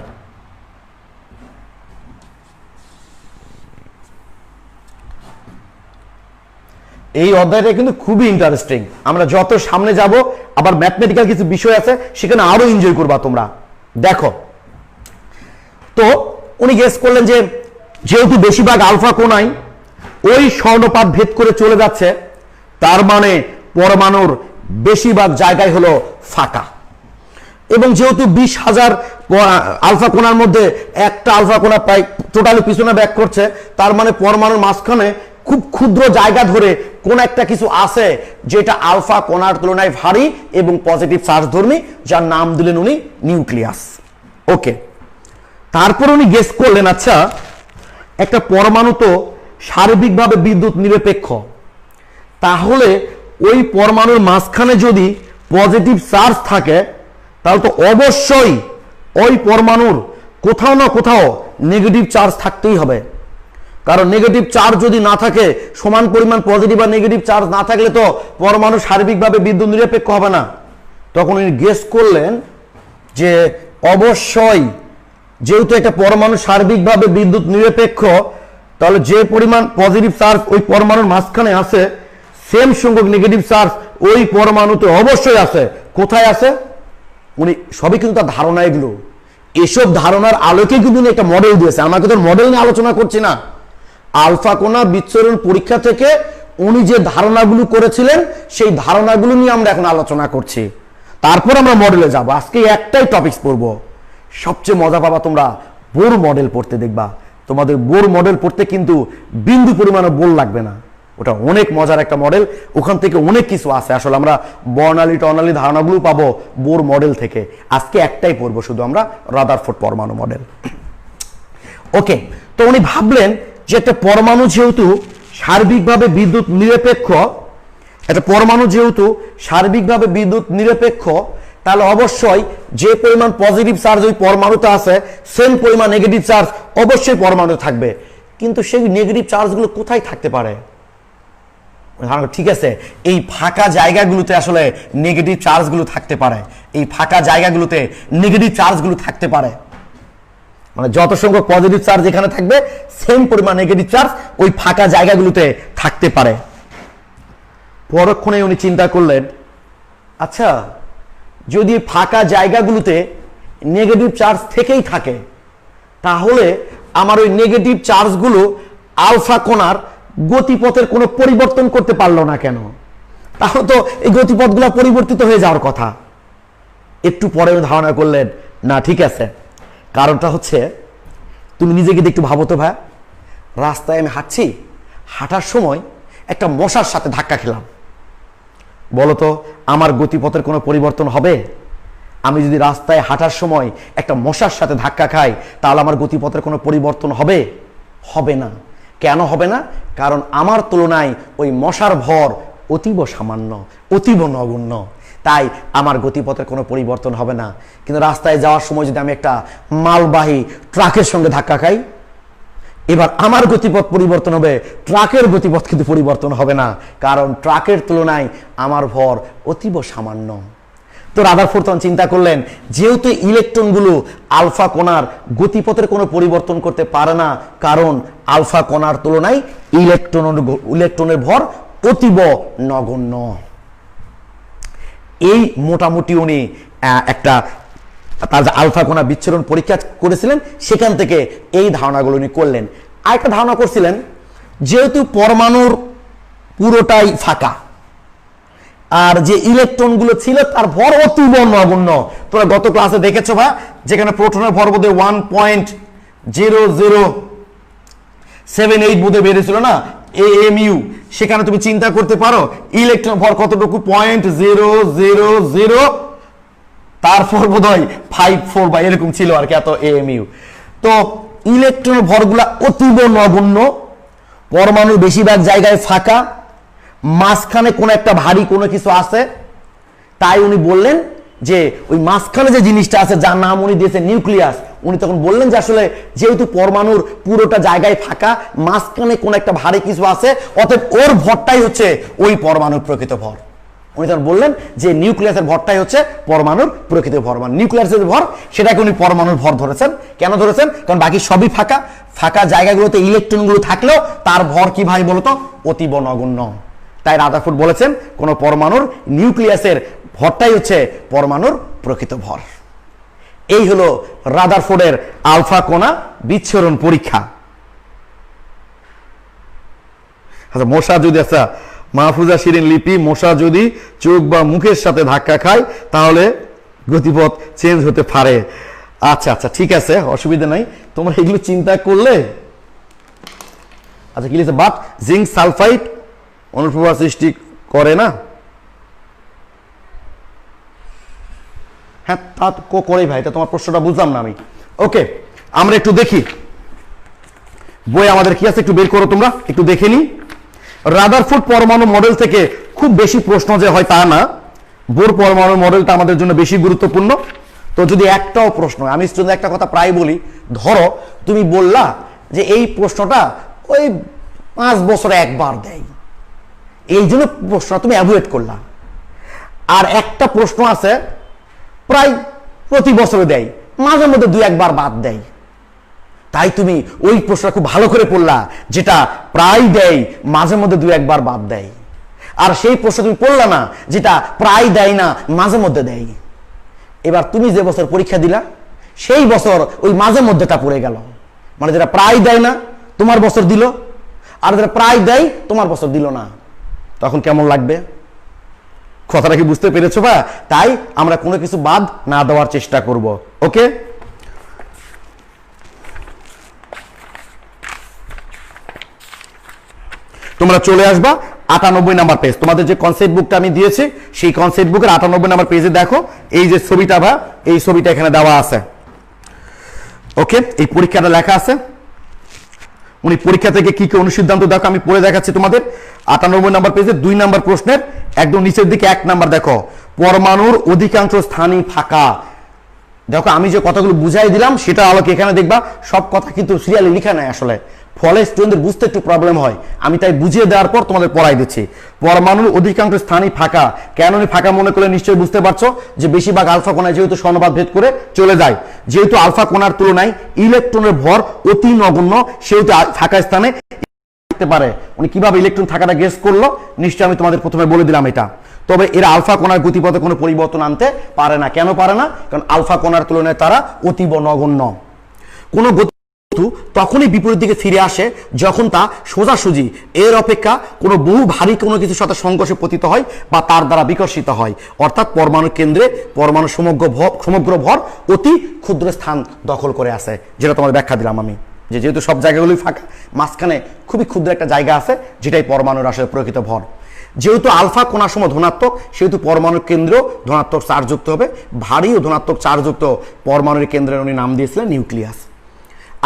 এই অধ্যায়টা কিন্তু খুবই ইন্টারেস্টিং। আমরা যত সামনে যাব, আবার ম্যাথমেটিক্যাল কিছু বিষয় আছে, সেখানে আরো এনজয় করবা তোমরা। দেখো তো উনি গেস করলেন যে যেহেতু বেশিরভাগ আলফা কোনাই ওই স্বর্ণপাত ভেদ করে চলে যাচ্ছে, তার মানে পরমাণুর বেশিরভাগ জায়গায় হলো ফাঁকা। এবং যেহেতু 20,000 আলফা কোণার মধ্যে একটা আলফা কোণা প্রায় টোটালি পিছনে ব্যাক করছে, তার মানে পরমাণুর মাঝখানে খুব ক্ষুদ্র জায়গা ধরে কোন একটা কিছু আছে যেটা আলফা কোণার তুলনায় ভারী এবং পজিটিভ চার্জ ধর্মী, যার নাম দিলেন উনি নিউক্লিয়াস। ওকে, তারপর উনি গেস করলেন আচ্ছা একটা পরমাণু তো সার্বিকভাবে বিদ্যুৎ নিরপেক্ষ, তাহলে ওই পরমাণুর মাঝখানে যদি পজিটিভ চার্জ থাকে, তাহলে তো অবশ্যই ওই পরমাণুর কোথাও না কোথাও নেগেটিভ চার্জ থাকতেই হবে। কারণ নেগেটিভ চার্জ যদি না থাকে, সমান পরিমাণ পজিটিভ আর নেগেটিভ চার্জ না থাকলে তো পরমাণু সার্বিকভাবে বিদ্যুৎ নিরপেক্ষ হবে না। তখন উনি গেস করলেন যে অবশ্যই যেহেতু একটা পরমাণু সার্বিকভাবে বিদ্যুৎ নিরপেক্ষ, তাহলে যে পরিমাণ পজিটিভ চার্জ ওই পরমাণুর মাঝখানে আছে, সেম সংখ্যক নেগেটিভ চার্জ ওই পরমাণুতে অবশ্যই আছে। কোথায় আছে? উনি সবই কিন্তু তার ধারণা, এগুলো এসব ধারণার আলোকে কিন্তু উনি একটা মডেল দিয়েছে। আমাকে তো মডেল নিয়ে আলোচনা করছি না, আলফা কোণা বিচ্ছুরণ পরীক্ষা থেকে উনি যে ধারণাগুলো করেছিলেন সেই ধারণাগুলো নিয়ে আমরা এখন আলোচনা করছি। তারপর আমরা মডেলে যাব। আজকে একটাই টপিকস পড়বো, সবচেয়ে মজা পাবা তোমরা বোর মডেল পড়তে। দেখবা তোমাদের বোর মডেল পড়তে কিন্তু বিন্দু পরিমাণে বোর লাগবে না, ওটা অনেক মজার একটা মডেল। ওখান থেকে অনেক কিছু আছে, আসলে আমরা বর্ণালী টর্নালী ধারণাগুলো পাবো বোর মডেল থেকে। আজকে একটাই পড়বো শুধু আমরা, রাদারফোর্ড পরমাণু মডেল। ওকে, তো উনি ভাবলেন যে একটা পরমাণু যেহেতু সার্বিকভাবে বিদ্যুৎ নিরপেক্ষ, একটা পরমাণু যেহেতু সার্বিকভাবে বিদ্যুৎ নিরপেক্ষ, তাহলে অবশ্যই যে পরিমাণ পজিটিভ চার্জ ওই পরমাণুতে আছে, সেম পরিমাণ নেগেটিভ চার্জ অবশ্যই পরমাণুতে থাকবে। কিন্তু সেই নেগেটিভ চার্জগুলো কোথায় থাকতে পারে? ঠিক আছে, এই ফাঁকা জায়গাগুলোতে আসলে নেগেটিভ চার্জগুলো থাকতে পারে, এই ফাঁকা জায়গাগুলোতে নেগেটিভ চার্জগুলো থাকতে পারে, মানে যত সংখ্যক পজিটিভ চার্জ এখানে থাকবে সেম পরিমাণ নেগেটিভ চার্জ ওই ফাঁকা জায়গাগুলোতে থাকতে পারে। পরক্ষণে উনি চিন্তা করলেন, আচ্ছা যদি ফাঁকা জায়গাগুলোতে নেগেটিভ চার্জ থেকেই থাকে তাহলে আমার ওই নেগেটিভ চার্জগুলো আলফা কণার গতিপথের কোনো পরিবর্তন করতে পারলো না কেন? তাহলে তো এই গতিপথগুলো পরিবর্তিত হয়ে যাওয়ার কথা। একটু পরে ধারণা করলেন, না ঠিক আছে, কারণটা হচ্ছে তুমি নিজেকে একটু ভাবো তো ভাই, রাস্তায় আমি হাঁটছি, হাঁটার সময় একটা মশার সাথে ধাক্কা খেলাম, বলো তো আমার গতিপথের কোনো পরিবর্তন হবে? আমি যদি রাস্তায় হাঁটার সময় একটা মশার সাথে ধাক্কা খাই তাহলে আমার গতিপথের কোনো পরিবর্তন হবে? হবে না। কেন হবে না? কারণ আমার তুলনায় ওই মশার ভর অতীব সামান্য, অতীব নগণ্য, তাই আমার গতিপথের কোনো পরিবর্তন হবে না। কিন্তু রাস্তায় যাওয়ার সময় যদি আমি একটা মালবাহী ট্রাকের সঙ্গে ধাক্কা খাই, এবার আমার গতিপথ পরিবর্তন হবে, ট্রাকের গতিপথ কিন্তু পরিবর্তন হবে না, কারণ ট্রাকের তুলনায় আমার ভর অতীব সামান্য। তো রাদারফোর্ড তখন চিন্তা করলেন, যেহেতু ইলেকট্রনগুলো আলফা কণার গতিপথের কোনো পরিবর্তন করতে পারে না, কারণ আলফা কণার তুলনায় ইলেকট্রনের ভর অতীব নগণ্য। এই মোটামুটি উনি একটা তার যে আলফা কণা বিচ্ছুরণ পরীক্ষা করেছিলেন সেখান থেকে এই ধারণাগুলো উনি করলেন। আরেকটা ধারণা করছিলেন, যেহেতু পরমাণুর পুরোটাই ফাঁকা আর যে ইলেকট্রনগুলো ছিল তার ভর অতীব নগণ্য। তোমরা গত ক্লাসে দেখেছো ভাই, যেখানে প্রোটনের ভর বোধহয় 1.0078 বোধে বেড়েছিল না AMU, সেখানে তুমি চিন্তা করতে পারো ইলেকট্রন ভর কতটুকু, 0.000, তারপর বোধহয় 54 বা এরকম ছিল আর কি, এত AMU। তো ইলেকট্রন ভরগুলা অতীব নগণ্য, পরমাণুর বেশিরভাগ জায়গায় ফাঁকা, মাঝখানে কোনো একটা ভারী কোনো কিছু আছে, তাই উনি বললেন যে ওই মাঝখানে যে জিনিসটা আছে যার নাম উনি দিয়েছে নিউক্লিয়াস, উনি তখন বললেন যে আসলে যেহেতু পরমাণুর পুরোটা জায়গায় ফাঁকা, মাঝখানে কোনো একটা ভারী কিছু আছে, অতএব ওর ভরটাই হচ্ছে ওই পরমাণুর প্রকৃত ভর। উনি তখন বললেন যে নিউক্লিয়াসের ভরটাই হচ্ছে পরমাণুর প্রকৃত ভর, মানে নিউক্লিয়াসের ভর সেটাকে উনি পরমাণুর ভর ধরেছেন। কেন ধরেছেন? কারণ বাকি সবই ফাঁকা, ফাঁকা জায়গাগুলোতে ইলেকট্রনগুলো থাকলেও তার ভর কি ভাই বলতো, অতীব নগণ্য। তাই রাদারফোর্ড বলেছেন কোন পরমাণুর নিউক্লিয়াসের ভরটাই হচ্ছে পরমাণুর প্রকৃত ভর। এই হলো রাদারফোর্ডের আলফা কণা বিচ্ছুরণ পরীক্ষা। আচ্ছা, মশা যদি, আচ্ছা মাহফুজা শিরিন লিপি, মশা যদি চোখ বা মুখের সাথে ধাক্কা খায় তাহলে গতিপথ চেঞ্জ হতে পারে। আচ্ছা আচ্ছা ঠিক আছে, অসুবিধা নাই, তোমরা এগুলো চিন্তা করলে। আচ্ছা কি লিখছে, বাট জিঙ্ক সালফাইড অনুপ্রভা সৃষ্টি করে না? হ্যাঁ তা করে ভাই, তা তোমার প্রশ্নটা বুঝলাম না আমি। ওকে, আমরা একটু দেখি বই আমাদের কি আছে, একটু বের করো তোমরা, একটু দেখে নি। রাদারফোর্ড পরমাণু মডেল থেকে খুব বেশি প্রশ্ন যে হয় তা না, বোর পরমাণু মডেলটা আমাদের জন্য বেশি গুরুত্বপূর্ণ। তো যদি একটাও প্রশ্ন, আমি স্টুডেন্ট একটা কথা প্রায় বলি, ধরো তুমি বললা যে এই প্রশ্নটা ওই 5 বছরে একবার দেয়, এই জন্য প্রশ্ন তুমি অ্যাভয়েড করলা। আর একটা প্রশ্ন আছে প্রায় প্রতি বছরে দেয়, মাঝে মধ্যে 2-1 বার বাদ দেয়, তাই তুমি ওই প্রশ্নটা খুব ভালো করে পড়লা যেটা প্রায় দেয় মাঝে মধ্যে 2-1 বার বাদ দেয়। আর সেই প্রশ্ন তুমি পড়লা না যেটা প্রায় দেয় না, মাঝে মধ্যে দেয়। এবার তুমি যে বছর পরীক্ষা দিলা সেই বছর ওই মাঝে মধ্যেটা পড়ে গেল, মানে যেটা প্রায় দেয় না তোমার বছর দিল, আর যেটা প্রায় দেয় তোমার বছর দিল না, তখন কেমন লাগবে? কথাটা কি বুঝতে পেরেছো বা? তাই আমরা কোনো কিছু বাদ না দেওয়ার চেষ্টা করব। ওকে, তোমরা চলে আসবা 98 নাম্বার পেজ, তোমাদের যে কনসেপ্ট বুকটা আমি দিয়েছি সেই কনসেপ্ট বুকের 98 নাম্বার পেজে দেখো এই যে ছবিটা বা এই ছবিটা এখানে দেওয়া আছে। ওকে, এই পরীক্ষাটা লেখা আছে, উনি পরীক্ষা থেকে কি কি অনুসিদ্ধান্ত দেখো আমি পড়ে দেখাচ্ছি তোমাদের। 98 নাম্বার পেজে 2 নাম্বার প্রশ্নের একদম নিচের দিকে 1 নাম্বার দেখো, পরমাণুর অধিকাংশ স্থানই ফাঁকা। দেখো আমি যে কথাগুলো বুঝাই দিলাম সেটা আলোকে এখানে দেখবা, সব কথা কিন্তু সিরিয়ালে লেখা নাই আসলে, ফলে স্টুডেন্টদের বুঝতে একটু প্রবলেম হয়, আমি তাই বুঝিয়ে দেওয়ার পর তোমাদের পড়াই দিচ্ছি। পরমাণুর অধিকাংশ স্থানই ফাঁকা। কেন ফাঁকা মনে করলে নিশ্চয়ই বুঝতে পারছো যে বেশিরভাগ আলফা কণায় যেহেতু স্বর্ণপাত ভেদ করে চলে যায়, যেহেতু আলফা কণার তুলনায় ইলেকট্রনের ভর অতি নগণ্য, সেহেতু ফাঁকা স্থানে থাকতে পারে। উনি কিভাবে ইলেকট্রন থাকাটা গেস করলো নিশ্চয়ই আমি তোমাদের প্রথমে বলে দিলাম এটা। তবে এরা আলফা কণার গতিপথে কোনো পরিবর্তন আনতে পারে না। কেন পারে না? কারণ আলফা কণার তুলনায় তারা অতীব নগণ্য। কোনো তখনই বিপরীত দিকে ফিরে আসে যখন তা সোজাসুজি এর অপেক্ষা কোনো বহু ভারী কোনো কিছুর সাথে সংঘর্ষে পতিত হয় বা তার দ্বারা বিকশিত হয়। অর্থাৎ পরমাণু কেন্দ্রে পরমাণু সমগ্র ভর অতি ক্ষুদ্র স্থান দখল করে আছে, যেটা তোমার ব্যাখ্যা দিলাম আমি, যে যেহেতু সব জায়গাগুলোই ফাঁকা, মাঝখানে খুবই ক্ষুদ্র একটা জায়গা আছে যেটাই পরমাণুর আসলে প্রকৃত ভর। যেহেতু আলফা কণার সময় ধনাত্মক, সেহেতু পরমাণুর কেন্দ্র ধনাত্মক চার্জযুক্ত হবে। ভারী ও ধনাত্মক চার্জযুক্ত পরমাণুর কেন্দ্রের উনি নাম দিয়েছিলেন নিউক্লিয়াস।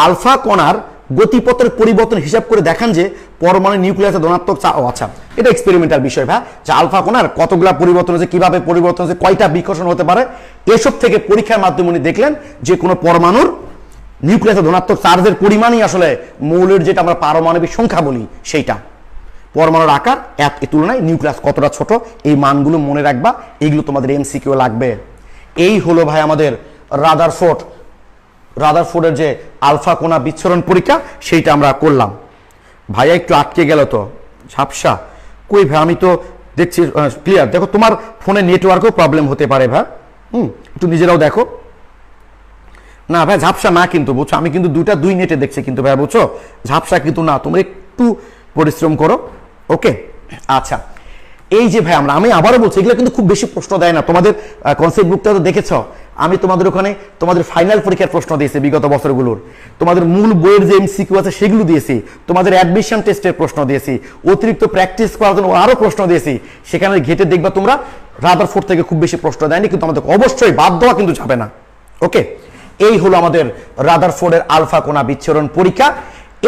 আলফা কণার গতিপথের পরিবর্তন হিসাব করে দেখান যে পরমাণু নিউক্লিয়াসে ধনাত্মক আচ্ছা, এটা এক্সপেরিমেন্টাল বিষয় ভাই, যে আলফা কণার কতগুলা পরিবর্তন হচ্ছে, কিভাবে পরিবর্তন হচ্ছে, কয়টা বিকর্ষণ হতে পারে, এসব থেকে পরীক্ষার মাধ্যমে উনি দেখলেন যে কোনো পরমাণুর নিউক্লিয়াসে ধনাত্মক চার্জের পরিমাণই আসলে মৌলের যেটা আমরা পারমাণবিক সংখ্যা বলি সেইটা। পরমাণুর আকার এর তুলনায় নিউক্লিয়াস কতটা ছোট, এই মানগুলো মনে রাখবা, এইগুলো তোমাদের এমসিকিউ লাগবে। এই হলো ভাই আমাদের রাদারফোর্ডের যে আলফা কণা বিচ্ছুরণ পরীক্ষা, সেইটা আমরা করলাম। ভাইয়া একটু আটকে গেল তো, ঝাপসা কই ভাই, আমি তো দেখছি ক্লিয়ার। দেখো তোমার ফোনে নেটওয়ার্কও প্রবলেম হতে পারে ভাই, একটু নিজেরাও দেখো। না ভাই ঝাপসা না কিন্তু, বুঝছো, আমি কিন্তু দুই নেটে দেখছি কিন্তু ভাই, বুঝছো, ঝাপসা কিন্তু না, তোমরা একটু পরিশ্রম করো। ওকে, আচ্ছা, এই যে ভাই আমি আবারও বলছি, এগুলো কিন্তু খুব বেশি প্রশ্ন দেয় না। তোমাদের কনসেপ্ট বুকটা তো দেখেছ, আমি তোমাদের ওখানে তোমাদের ফাইনাল পরীক্ষার প্রশ্ন দিয়েছি বিগত বছরগুলোর, তোমাদের মূল বইয়ের যে এমসিকিউ আছে সেগুলো দিয়েছি, তোমাদের অ্যাডমিশন টেস্টের প্রশ্ন দিয়েছি, অতিরিক্ত প্র্যাকটিস করার জন্য আরও প্রশ্ন দিয়েছি। সেখানে ঘেটে দেখবা তোমরা রাদারফোর্ড থেকে খুব বেশি প্রশ্ন দেয়নি, কিন্তু আমাদের অবশ্যই বাদ দেওয়া কিন্তু যাবে না। ওকে, এই হলো আমাদের রাদারফোর্ডের আলফা কণা বিচ্ছুরণ পরীক্ষা।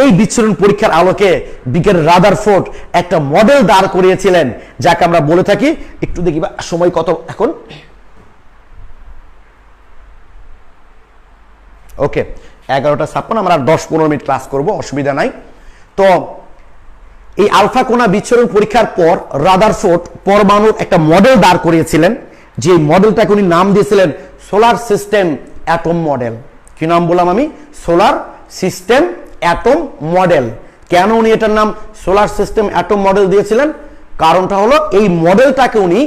এই বিচ্ছুরণ পরীক্ষার আলোকে বিজ্ঞানী রাদারফোর্ড একটা মডেল দাঁড় করিয়েছিলেন, যাকে আমরা বলে থাকি, একটু দেখি সময় কত এখন, ওকে 11:56, আমরা 10-15 মিনিট ক্লাস করব, অসুবিধা নাই। তো এই আলফা কণা বিচ্ছুরণ পরীক্ষার পর রাদারফোর্ড পরমাণুর একটা মডেল দাঁড় করিয়েছিলেন, যে মডেলটাকে উনি নাম দিয়েছিলেন সোলার সিস্টেম অ্যাটম মডেল। কি নাম বললাম আমি? Solar system atom model. কেন উনি এটার নাম সোলার সিস্টেম অ্যাটম মডেল দিয়েছিলেন? কারণটা হলো এই মডেলটাকে উনি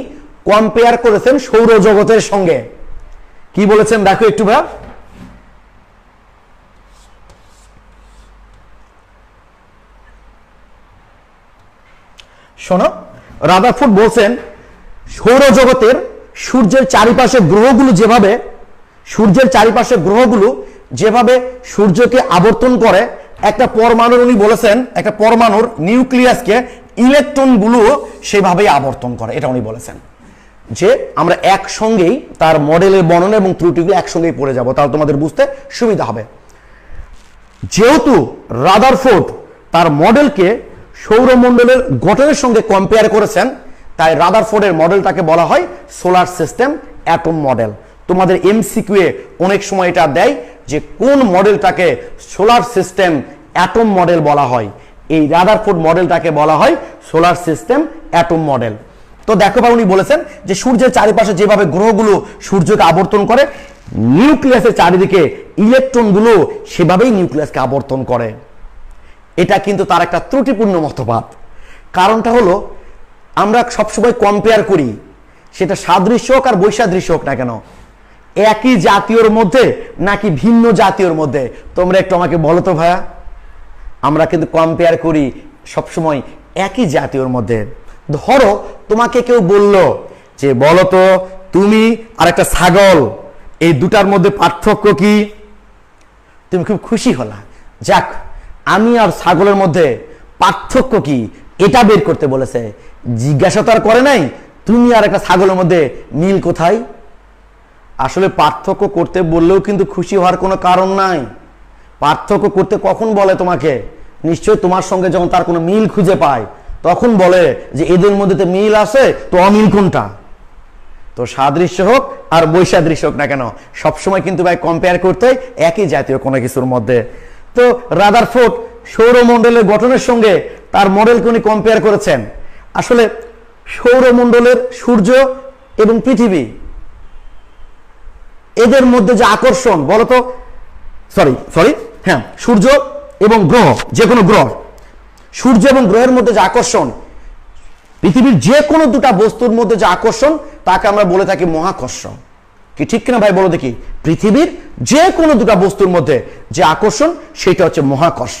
কম্পেয়ার করেছেন সৌরজগতের সঙ্গে। কি বলেছেন দেখো একটু ভাই, শোনো, রাদারফোর্ড বলছেন সৌরজগতের সূর্যের চারিপাশে গ্রহগুলো যেভাবে সূর্যকে আবর্তন করে, একটা পরমাণুর, উনি বলেছেন একটা পরমাণুর নিউক্লিয়াসকে ইলেকট্রনগুলো সেভাবেই আবর্তন করে। এটা উনি বলেছেন যে আমরা একসঙ্গেই তার মডেলের বর্ণনা এবং ত্রুটিগুলো একসঙ্গেই পড়ে যাব, তাহলে তোমাদের বুঝতে সুবিধা হবে। যেহেতু রাদারফোর্ড তার মডেলকে সৌরমণ্ডলের গঠনের সঙ্গে কম্পেয়ার করেছেন, তাই রাদারফোর্ডের মডেলটাকে বলা হয় সোলার সিস্টেম অ্যাটম মডেল। তোমাদের এমসিকিউ এ অনেক সময় এটা দেয় যে কোন মডেলটাকে সোলার সিস্টেম অ্যাটম মডেল বলা হয়। এই রাদারফোর্ড মডেলটাকে বলা হয় সোলার সিস্টেম অ্যাটম মডেল। তো দেখো ভাই, উনি বলেছেন যে সূর্যের চারিপাশে যেভাবে গ্রহগুলো সূর্যকে আবর্তন করে, নিউক্লিয়াসের চারিদিকে ইলেকট্রনগুলো সেভাবেই নিউক্লিয়াসকে আবর্তন করে। এটা কিন্তু তার একটা ত্রুটিপূর্ণ মতবাদ। কারণটা হলো আমরা সবসময় কম্পেয়ার করি, সেটা সাদৃশ্য হোক আর বৈসাদৃশ্য হোক না কেন, একই জাতীয়র মধ্যে নাকি ভিন্ন জাতীয়র মধ্যে, তোমরা একটু আমাকে বলো তো ভাইয়া। আমরা কিন্তু কম্পেয়ার করি সবসময় একই জাতীয়র মধ্যে। ধরো তোমাকে কেউ বলল যে বলো তো তুমি আর একটা ছাগল, এই দুটার মধ্যে পার্থক্য কি? তুমি খুব খুশি হলা, যাক আমি আর ছাগলের মধ্যে পার্থক্য কি এটা বের করতে বলেছে, জিজ্ঞাসা তো আর করে নাই তুমি আর একটা ছাগলের মধ্যে মিল কোথায়। আসলে পার্থক্য করতে বললেও কিন্তু খুশি হওয়ার কোনো কারণ নাই। পার্থক্য করতে কখন বলে তোমাকে? নিশ্চয় তোমার সঙ্গে যখন তার কোনো মিল খুঁজে পায় তখন বলে যে এদের মধ্যে তো মিল আছে, তো অমিল কোনটা? তো সাদৃশ্য হোক আর বৈসাদৃশ্য হোক না কেন, সবসময় কিন্তু ভাই কম্পেয়ার করতে হয় একই জাতীয় কোনো কিছুর মধ্যে। তো রাদারফোর্ড সৌরমণ্ডলের গঠনের সঙ্গে তার মডেলকে উনি কম্পেয়ার করেছেন। আসলে সৌরমণ্ডলের সূর্য এবং পৃথিবী এদের মধ্যে যে আকর্ষণ বলতো, সরি হ্যাঁ, সূর্য এবং গ্রহ, যে কোনো গ্রহ, সূর্য এবং গ্রহের মধ্যে যে আকর্ষণ, পৃথিবীর যে কোনো দুটা বস্তুর মধ্যে যে আকর্ষণ তাকে আমরা বলে থাকি মহাকর্ষ। কি ঠিক কিনা ভাই বলো দেখি? পৃথিবীর যে কোনো দুটা বস্তুর মধ্যে যে আকর্ষণ সেটা হচ্ছে মহাকর্ষ।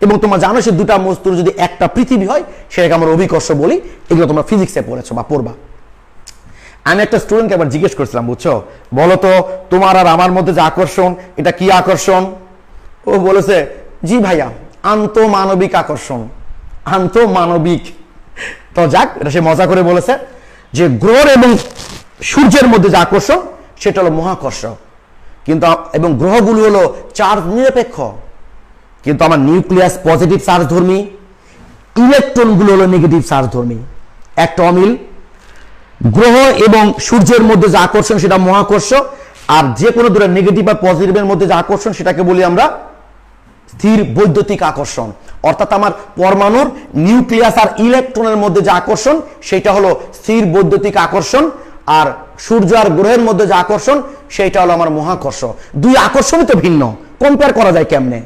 এবং তোমরা জানো সে দুটা বস্তুর যদি একটা পৃথিবী হয় সেটাকে আমরা অভিকর্ষ বলি। এগুলো তোমরা ফিজিক্সে পড়েছো বা পড়বা। আমি একটা স্টুডেন্টকে আবার জিজ্ঞেস করছিলাম, বুঝছো, বলো তো তোমার আর আমার মধ্যে যে আকর্ষণ এটা কি আকর্ষণ? ও বলেছে, জি ভাইয়া, আন্তঃমানবিক আকর্ষণ। আন্তঃমানবিক। তো যাক, এটা সে মজা করে বলেছে যে গ্রহ এবং সূর্যের মধ্যে যে আকর্ষণ সেটা হলো মহাকর্ষ। কিন্তু এবং গ্রহগুলো হলো চার্জ নিরপেক্ষ, কিন্তু আমার নিউক্লিয়াস পজিটিভ চার্জ ধর্মী, ইলেকট্রনগুলো হলো নেগেটিভ চার্জ ধর্মী। একটা অমিল। গ্রহ এবং সূর্যের মধ্যে যে আকর্ষণ সেটা মহাকর্ষ, আর যে কোনো দুটো নেগেটিভ বা পজিটিভের মধ্যে যে আকর্ষণ সেটাকে বলি আমরা স্থির বৈদ্যুতিক আকর্ষণ। অর্থাৎ আমার পরমাণুর নিউক্লিয়াস আর ইলেকট্রনের মধ্যে যে আকর্ষণ সেটা হলো স্থির বৈদ্যুতিক আকর্ষণ, আর সূর্য আর গ্রহের মধ্যে যে আকর্ষণ সেটা হলো আমার মহাকর্ষ। দুই আকর্ষণই তো ভিন্ন, কম্পেয়ার করা যায় কেমনে?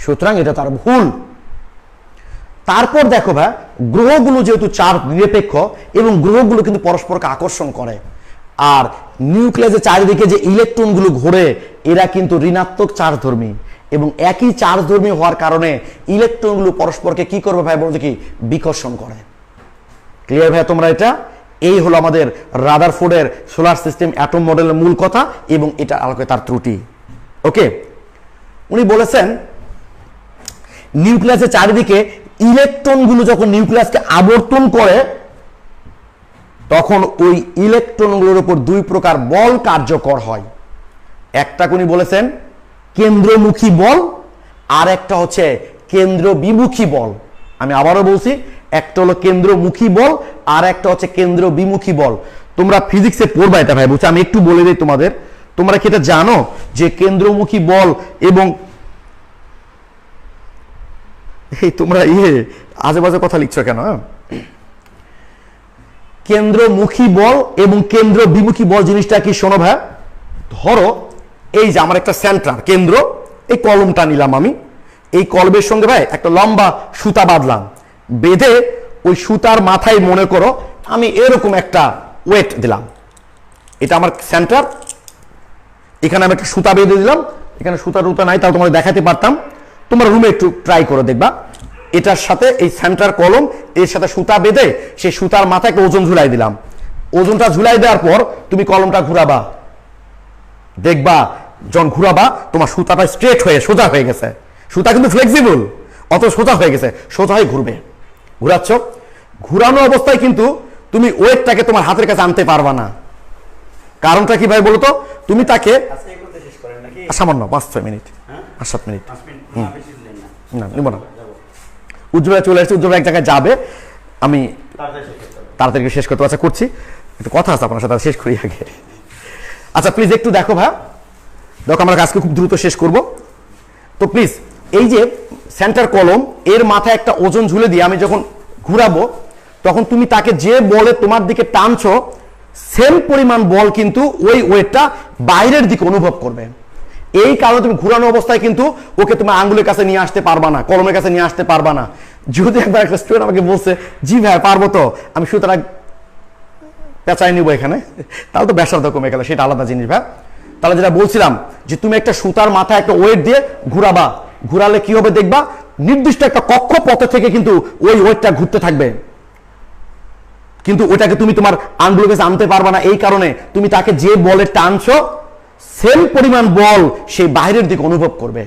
সুতরাং এটা তার ভুল। তারপর দেখো ভাই, গ্রহগুলো যেহেতু চার্জ নিরপেক্ষ এবং গ্রহগুলো কিন্তু পরস্পরকে আকর্ষণ করে, আর নিউক্লিয়াসের চারিদিকে যে ইলেকট্রনগুলো ঘোরে এরা কিন্তু ঋণাত্মক চার্জ ধর্মী, এবং একই চার্জ ধর্মী হওয়ার কারণে ইলেকট্রনগুলো পরস্পরকে কি করবে ভাই বলতে কি? বিকর্ষণ করে। ক্লিয়ার ভাই তোমরা? এটা এই হলো আমাদের রাদারফোর্ডের সোলার সিস্টেম অ্যাটম মডেলের মূল কথা, এবং এটা আলোকে তার ত্রুটি। ওকে, উনি বলেছেন নিউক্লিয়াসের চারিদিকে ইলেকট্রনগুলো যখন নিউক্লিয়াসকে আবর্তন করে তখন ওই ইলেকট্রনগুলোর উপর দুই প্রকার বল কার্যকর হয়। একটা উনি বলেছেন কেন্দ্রমুখী বল, আর একটা হচ্ছে কেন্দ্র বিমুখী বল। আমি আবারও বলছি, একটা হলো কেন্দ্রমুখী বল আর একটা হচ্ছে কেন্দ্র বিমুখী বল। তোমরা ফিজিক্সে পড়বা এটা ভাই, বুঝছো? আমি একটু বলে দিই তোমাদের, তোমরা কি এটা জানো যে কেন্দ্রমুখী বল এবং তোমরা আজেবাজে কথা লিখছো কেন? কেন্দ্রমুখী বল এবং কেন্দ্র বিমুখী বল জিনিসটা কি শোনো ভাই। ধরো এই যে আমার একটা সেন্টার কেন্দ্র, এই কলমটা নিলাম আমি, এই কলমের সঙ্গে ভাই একটা লম্বা সুতা বাঁধলাম, বেঁধে ওই সুতার মাথায় মনে করো আমি এরকম একটা ওয়েট দিলাম। এটা আমার সেন্টার, এখানে আমি একটা সুতা বেঁধে দিলাম। এখানে সুতা টুতা নাই, তাও তোমাদের দেখাতে পারতাম, তোমরা রুমে একটু ট্রাই করে দেখবা। এটার সাথে এই সেন্টার কলম এর সাথে সুতা বেঁধে সেই সুতার মাথায় একটা ওজন ঝুলাই দিলাম। ওজনটা ঝুলাই দেওয়ার পর তুমি কলমটা ঘুরাবা, দেখবা যখন ঘুরাবা তোমার সুতাটা স্ট্রেট হয়ে সোজা হয়ে গেছে। সুতা কিন্তু ফ্লেক্সিবল, অত সোজা হয়ে গেছে, সোজা হয়ে ঘুরবে। ঘুরাচ্ছ, ঘুরানো অবস্থায় কিন্তু তুমি ওয়েটটাকে তোমার হাতের কাছে আনতে পারবা না। কারণটা কি ভাই বলো তো? তুমি তাকে সামান্য 5-6 মিনিট 7 মিনিট না নিব না, উজ্জ্বলা চলে আসছে, উজ্জ্বলা এক জায়গায় যাবে, আমি তাড়াতাড়ি শেষ করতে আচ্ছা করছি, একটু কথা আছে আপনার সাথে, শেষ করি আগে। আচ্ছা প্লিজ একটু দেখো ভাই, দেখো আমরা আজকে খুব দ্রুত শেষ করব। তো প্লিজ এই যে সেন্টার কলম এর মাথায় একটা ওজন ঝুলে দিয়ে আমি যখন ঘুরাবো তখন তুমি তাকে যে বলে তোমার দিকে টানছো সেম পরিমাণ বল কিন্তু ওই ওয়েটটা বাইরের দিকে অনুভব করবে। এই কারণে তুমি ঘুরানো অবস্থায় কিন্তু ওকে তোমার আঙ্গুলের কাছে নিয়ে আসতে পারবা না, কলমের কাছে নিয়ে আসতে পারবা না। যদি একবার একটা স্টুডেন্ট আমাকে বলছে জি ভাই পারবো, তো আমি সুতরাং পেঁচাই নিবো এখানে, তাহলে তো ব্যাসার্ধ কমে গেল, সেটা আলাদা জিনিস ভাই। তাহলে যেটা বলছিলাম যে তুমি একটা সুতার মাথায় একটা ওয়েট দিয়ে ঘুরাবা, ঘুরালে কি হবে দেখবা নির্দিষ্ট একটা কক্ষপথে থেকে কিন্তু ওই ওয়েটটা ঘুরতে থাকবে, কিন্তু ওটাকে তুমি তোমার আঙ্গুলের কাছে আনতে পারবা না। এই কারণে তুমি তাকে যে বলে টানছো সেম পরিমাণ বল সে বাইরের দিকে অনুভব করবে।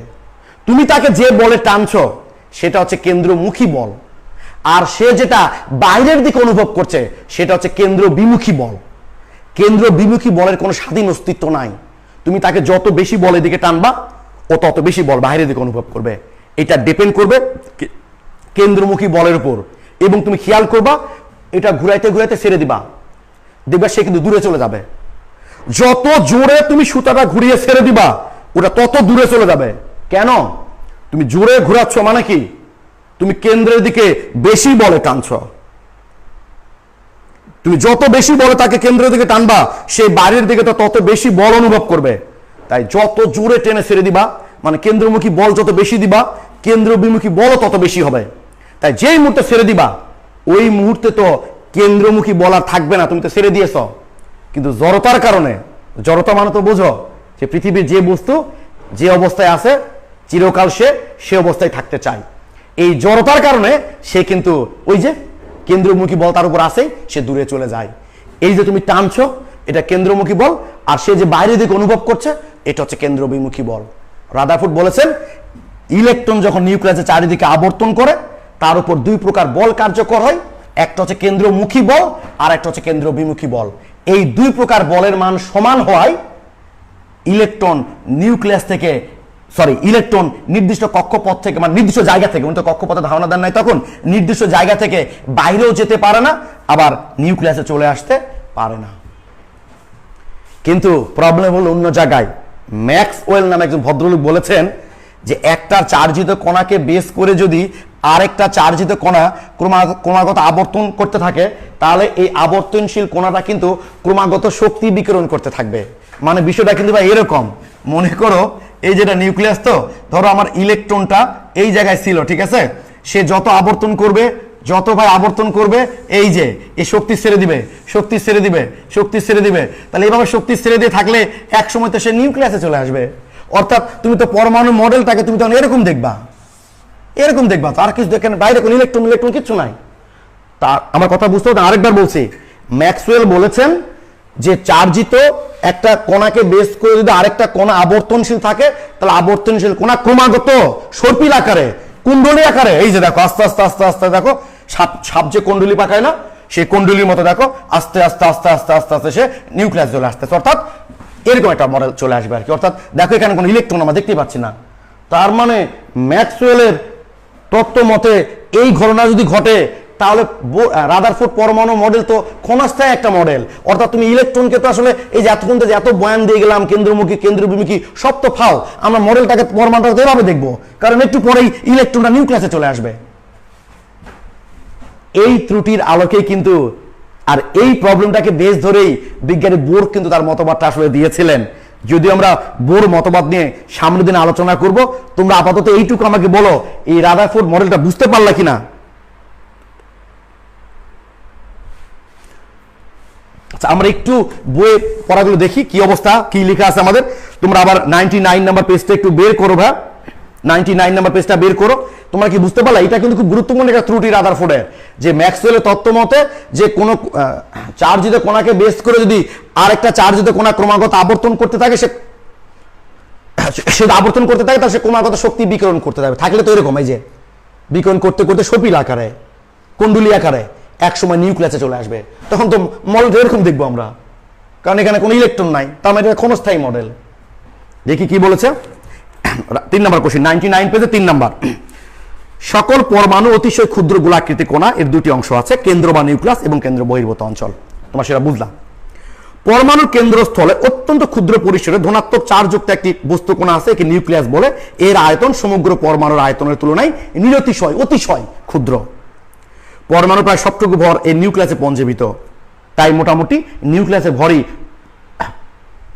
তুমি তাকে যে বলে টানছো সেটা হচ্ছে কেন্দ্রমুখী বল, আর সে যেটা বাইরের দিকে অনুভব করছে সেটা হচ্ছে কেন্দ্র বিমুখী বল। কেন্দ্র বিমুখী বলের কোনো স্বাধীন অস্তিত্ব নাই। তুমি তাকে যত বেশি বলের দিকে টানবা ও তত বেশি বল বাইরের দিকে অনুভব করবে। এটা ডিপেন্ড করবে কেন্দ্রমুখী বলের উপর। এবং তুমি খেয়াল করবা এটা ঘুরাইতে ঘুরাইতে ছেড়ে দিবা, দেখবা সে কিন্তু দূরে চলে যাবে। যত জোরে তুমি সুতাটা ঘুরিয়ে ছেড়ে দিবা ওটা তত দূরে চলে যাবে। কেন? তুমি জোরে ঘোরাচ্ছ মানে কি, তুমি কেন্দ্রের দিকে বেশি বলে টানছ। তুমি যত বেশি বলে তাকে কেন্দ্রের দিকে টানবা, সে বাইরের দিকে তো তত বেশি বল অনুভব করবে। তাই যত জোরে টেনে ছেড়ে দিবা, মানে কেন্দ্রমুখী বল যত বেশি দিবা, কেন্দ্র বিমুখী বলও তত বেশি হবে। তাই যেই মুহূর্তে ছেড়ে দিবা, ওই মুহূর্তে তো কেন্দ্রমুখী বল আর থাকবে না, তুমি তো ছেড়ে দিয়েছ। কিন্তু জড়তার কারণে, জড়তা মানে তো বোঝো যে পৃথিবীর যে বস্তু যে অবস্থায় আছে চিরকাল সে অবস্থায় থাকতে চায়। এই জড়তার কারণে সে কিন্তু ওই যে কেন্দ্রমুখী বল তার উপর আসে, সে দূরে চলে যায়। এই যে তুমি টানছো, এটা কেন্দ্রমুখী বল, আর সে যে বাইরের দিকে অনুভব করছে, এটা হচ্ছে কেন্দ্র বিমুখী বল। রাদারফোর্ড বলেছেন, ইলেকট্রন যখন নিউক্লিয়াসের চারিদিকে আবর্তন করে, তার উপর দুই প্রকার বল কার্যকর হয়। একটা হচ্ছে কেন্দ্রমুখী বল, আর একটা হচ্ছে কেন্দ্র বিমুখী বল। এই দুই প্রকার বলের মান সমান হওয়ায় ইলেকট্রন নিউক্লিয়াস থেকে, ইলেকট্রন নির্দিষ্ট কক্ষপথ থেকে, মানে নির্দিষ্ট জায়গা থেকে, উনি তো কক্ষপথে ধারণা দেন নাই তখন, নির্দিষ্ট জায়গা থেকে বাইরেও যেতে পারে না, আবার নিউক্লিয়াসে চলে আসতে পারে না। কিন্তু প্রবলেম হলো অন্য জায়গায়। ম্যাক্সওয়েল নামে একজন ভদ্রলোক বলেছেন যে একটা চার্জিত কণাকে বেস করে যদি আরেকটা চার্জিত কণা ক্রমাগত আবর্তন করতে থাকে, তাহলে এই আবর্তনশীল কণাটা কিন্তু ক্রমাগত শক্তি বিকিরণ করতে থাকবে। মানে বিষয়টা কিন্তু ভাই এরকম, মনে করো এই যেটা নিউক্লিয়াস, তো ধরো আমার ইলেকট্রনটা এই জায়গায় ছিল, ঠিক আছে, সে যত আবর্তন করবে, যত ভাই আবর্তন করবে, এই যে এই শক্তি ছেড়ে দিবে, শক্তি ছেড়ে দিবে, শক্তি ছেড়ে দিবে, তাহলে এইভাবে শক্তি ছেড়ে দিয়ে থাকলে এক সময় তো সে নিউক্লিয়াসে চলে আসবে। অর্থাৎ তুমি তো পরমাণু মডেলটাকে তুমি তখন এরকম দেখবা, এরকম দেখবা, তো আর কিছু দেখেন বাইরে কোনো ইলেকট্রন ইলেকট্রন কিচ্ছু নাই। তা আমার কথা বুঝতে হবে, আরেকবার বলছি, ম্যাক্সওয়েল বলেছেন যে চার্জিত একটা কণাকে বেস করে যদি আরেকটা কণা আবর্তনশীল থাকে, তাহলে আবর্তনশীল কণা ক্রমাগত সর্পিল আকারে, কুণ্ডলী আকারে, এই যে দেখো আস্তে আস্তে আস্তে আস্তে দেখো সাপ যে কুণ্ডলী পাকায় না, সেই কুণ্ডলীর মতো দেখো আস্তে আস্তে আস্তে আস্তে আস্তে আস্তে সে নিউক্লিয়াস চলে আসতেছে। অর্থাৎ এরকম একটা মডেল চলে আসবে আর কি। অর্থাৎ দেখো এখানে কোনো ইলেকট্রন আমরা দেখতে পাচ্ছি না। তার মানে ম্যাক্সওয়েলের তত্ত্ব মতে এই ঘটনা যদি ঘটে, তাহলে রাদারফোর্ড পরমাণু মডেল তো ক্ষণস্থায়ী একটা মডেল। অর্থাৎ তুমি ইলেকট্রনকে তো আসলে এই যে এতক্ষণ যে এত বয়ান দিয়ে গেলাম, কেন্দ্রমুখী কেন্দ্র বিমুখী সব তো ফাও, আমরা মডেলটাকে পরমাণুটাকে এভাবে দেখবো, কারণ একটু পরেই ইলেকট্রনটা নিউক্লিয়াসে চলে আসবে। এই ত্রুটির আলোকেই কিন্তু, আর এই প্রবলেমটাকে বেস ধরেই বিজ্ঞানী বোর কিন্তু তার মতবাদটা আসলে দিয়েছিলেন। যদিও আমরা বোর মতবাদ নিয়ে সামনের দিনে আলোচনা করব, তোমরা আপাতত এইটুকু আমাকে বলো, এই রাদারফোর্ড মডেলটা বুঝতে পারলা কিনা। আচ্ছা, আমরা একটু বইয়ে পড়াগুলো দেখি কি অবস্থা, কি লেখা আছে আমাদের। তোমরা আবার 99 নাম্বার পেজটা একটু বের করো ভাই, 99 নাম্বার পেজটা বের করো। তোমরা কি বুঝতে পারলা, এটা কিন্তু খুব গুরুত্বপূর্ণ একটা ত্রুটি রাদারফোর্ডের, যে ম্যাক্সওয়েলের তত্ত্ব মতে যে কোনো চার্জিত কণাকে বেস করে যদি আরেকটা চার্জিত কণা ক্রমাগত আবর্তন করতে থাকে, সে আবর্তন করতে থাকে, তাহলে সে ক্রমাগত শক্তি বিকিরণ করতে থাকবে। থাকলে তো এরকম, এই যে বিকিরণ করতে করতে সপিল আকারে, কুণ্ডলী আকারে এক সময় নিউক্লিয়াসে চলে আসবে। তখন তো মডেলটা এরকম দেখবো আমরা, কারণ এখানে কোনো ইলেকট্রন নাই, তার মানে এটা ক্ষণস্থায়ী মডেল। দেখি কি বলেছে 3 নম্বর কোশ্চেন, 99 পেজে 3 নম্বর। সকল পরমাণু অতিশয় ক্ষুদ্র গোলাকৃতি কণা, এর দুটি অংশ আছে, কেন্দ্র বা নিউক্লিয়াস এবং কেন্দ্র বহির্ভূত অঞ্চল। তোমরা সেটা বুঝলাম। পরমাণুর কেন্দ্রস্থলে অত্যন্ত ক্ষুদ্র পরিসরে ধনাত্মক চার্জযুক্ত একটি বস্তু কণা আছে, একে নিউক্লিয়াস বলে। এর আয়তন সমগ্র পরমাণুর আয়তনের তুলনায় নিরতিশয় অতিশয় ক্ষুদ্র। পরমাণু প্রায় সবটুকু ভর এই নিউক্লিয়াসে পঞ্জীবিত, তাই মোটামুটি নিউক্লিয়াসের ভরই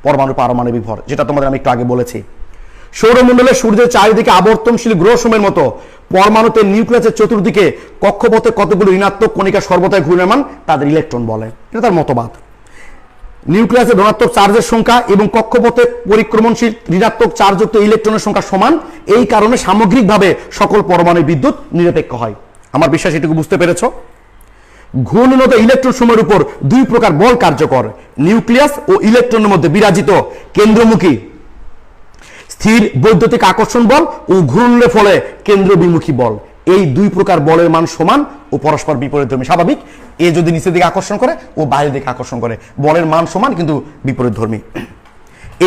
পরমাণু পারমাণবিক ভর, যেটা তোমাদের আমি একটু আগে বলেছি। সৌরমণ্ডলে সূর্যের চারিদিকে আবর্তনশীল গ্রহসমূহের মতো পরমাণুতে নিউক্লিয়াসের চতুর্দিকে কক্ষপথে কতগুলো ঋণাত্মক কণিকা সর্বদাই ঘূর্ণায়মান, তাদের ইলেকট্রন বলে। এটা তার মতবাদ। নিউক্লিয়াসে ধনাত্মক চার্জের সংখ্যা এবং কক্ষপথে পরিক্রমণশীল ঋণাত্মক চার্জযুক্ত ইলেকট্রনের সংখ্যা সমান। এই কারণে সামগ্রিকভাবে সকল পরমাণু বিদ্যুৎ নিরপেক্ষ হয়। আমার বিশ্বাস এটুকু বুঝতে পেরেছ। ঘূর্ণনত ইলেকট্রন সমূহের উপর দুই প্রকার বল কার্যকর, নিউক্লিয়াস ও ইলেকট্রনের মধ্যে বিরাজিত কেন্দ্রমুখী স্থির বৈদ্যুতিক আকর্ষণ বল ও ঘূর্ণনের ফলে কেন্দ্র বিমুখী বল। এই দুই প্রকার বলের মান সমান ও পরস্পর বিপরীতধর্মী। স্বাভাবিক, এ যদি নিচের দিকে আকর্ষণ করে ও বাইরের দিকে আকর্ষণ করে, বলের মান সমান কিন্তু বিপরীতধর্মী।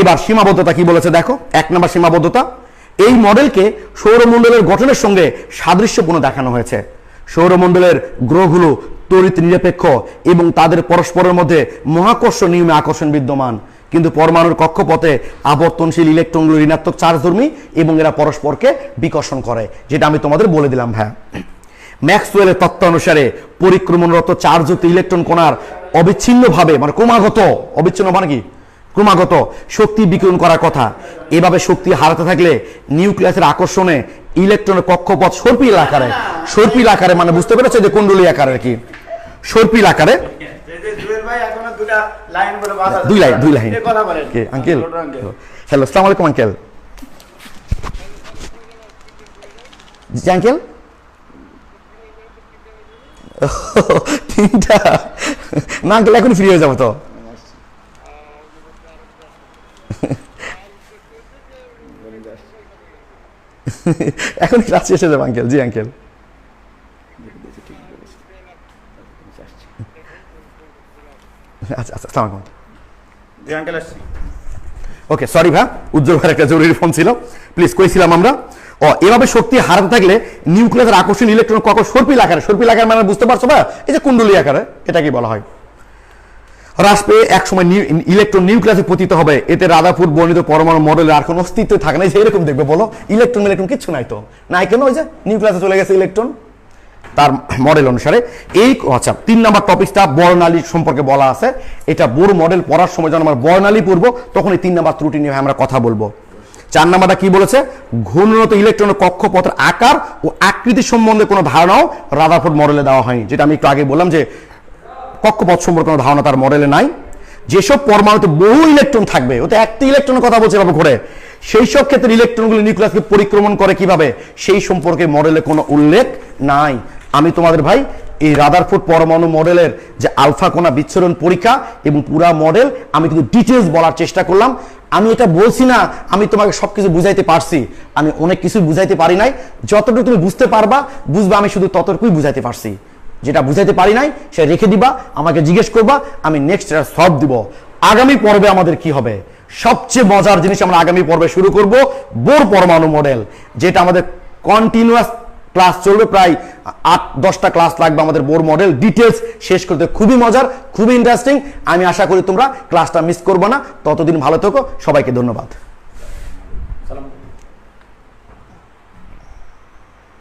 এবার সীমাবদ্ধতা কি বলেছে দেখো, 1 নম্বর সীমাবদ্ধতা। এই মডেলকে সৌরমণ্ডলের গঠনের সঙ্গে সাদৃশ্যপূর্ণ দেখানো হয়েছে। সৌরমণ্ডলের গ্রহগুলো তড়িৎ নিরপেক্ষ এবং তাদের পরস্পরের মধ্যে মহাকর্ষ নিয়মে আকর্ষণ বিদ্যমান, কিন্তু পরমাণুর কক্ষপথে আবর্তনশীল ইলেকট্রনগুলো ঋণাত্মক চার্জধর্মী এবং এরা পরস্পরকে বিকর্ষণ করে, যেটা আমি তোমাদের বলে দিলাম। হ্যাঁ, ম্যাক্সওয়েলের তত্ত্ব অনুসারে পরিক্রমণরত চার্জযুক্ত ইলেকট্রন কণার অবিচ্ছিন্নভাবে মানে ক্রমাগত, অবিচ্ছিন্ন মানে কি ক্রমাগত শক্তি বিকিরণ করার কথা। এভাবে শক্তি হারাতে থাকলে নিউক্লিয়াসের আকর্ষণে ইলেকট্রনের কক্ষপথ সর্পিল আকারে মানে বুঝতে পেরেছো যে কুণ্ডলী আকারে কি সর্পিল আকারে দুই লাইন আঙ্কেল। হ্যালো, আসসালামু আলাইকুম আঙ্কেল। জি আঙ্কেল, তিনটা না আঙ্কেল, এখন ফ্রি হয়ে যাবো তো। এখন ক্লাস শেষ হয়ে যাবে আঙ্কেল। জি আঙ্কেল, আচ্ছা আচ্ছা, আসসালামু আলাইকুম। ওকে, সরি ভাই, উজ্জ্বল ভাইয়ের একটা জরুরি ফোন ছিল। প্লিজ, কইছিলাম আমরা এভাবে শক্তি হারাতে থাকলে নিউক্লিয়াসের আকর্ষণ ইলেকট্রন কখন সর্পিল আকারে মানে বুঝতে পারছো না, এই যে কুণ্ডলী আকারে, এটাকে বলা হয়। হ্রাস পেয়ে একসময় ইলেকট্রন নিউক্লিয়াসে পতিত হবে। এতে রাদারফোর্ড বর্ণিত পরমাণু মডেলের আর কোনো অস্তিত্ব থাকে না। এরকম দেখবে, বলো ইলেকট্রন কিচ্ছু নাই তো, নাই কেন? ওই যে নিউক্লিয়াসে চলে গেছে ইলেকট্রন তার মডেল অনুসারে। এই আচ্ছা, 3 নাম্বার টপিকটা বর্ণালী সম্পর্কে বলা আছে। এটা বোর মডেল পড়ার সময় যখন আমরা বর্ণালী পড়বো তখন এই 3 নাম্বার ত্রুটি নিয়ে আমরা কথা বলবো। 4 নাম্বারটা কি বলেছে? ঘূর্ণনত ইলেকট্রনের কক্ষপথের আকার ও আকৃতি সম্বন্ধে কোনো ধারণাও রাদারফোর্ড মডেলে দেওয়া হয়নি, যেটা আমি একটু আগে বললাম যে কক্ষপথ সম্পর্কে কোনো ধারণা তার মডেলে নাই। যেসব পরমাণুতে বহু ইলেকট্রন থাকবে, ওতে একটি ইলেকট্রনের কথা বলছে এভাবে ঘুরে, সেই সব ক্ষেত্রে ইলেকট্রনগুলো নিউক্লিয়াসকে পরিক্রমণ করে কিভাবে, সেই সম্পর্কে মডেলে কোনো উল্লেখ নাই। আমি তোমাদের ভাই এই রাদারফোর্ড পরমাণু মডেলের যে আলফা কণা বিচ্ছুরণ পরীক্ষা এবং পুরা মডেল আমি কিন্তু ডিটেলস বলার চেষ্টা করলাম। আমি এটা বলছি না আমি তোমাকে সবকিছু বুঝাইতে পারছি, আমি অনেক কিছু বুঝাইতে পারি নাই। যতটুকু তুমি বুঝতে পারবা বুঝবা, আমি শুধু ততটুকুই বুঝাইতে পারছি। যেটা বুঝাইতে পারি নাই সে রেখে দিবা, আমাকে জিজ্ঞেস করবা, আমি নেক্সট সলভ দিব। আগামী পর্বে আমাদের কি হবে, সবচেয়ে মজার জিনিস আমরা আগামী পর্বে শুরু করব বোর পরমাণু মডেল, যেটা আমাদের কন্টিনিউয়াস ক্লাস চলবে, প্রায় 8-10টা ক্লাস লাগবে আমাদের বোর মডেল ডিটেলস শেষ করতে। খুবই মজার, খুবই ইন্টারেস্টিং। আমি আশা করি তোমরা ক্লাসটা মিস করবে না। ততদিন ভালো থেকো, সবাইকে ধন্যবাদ।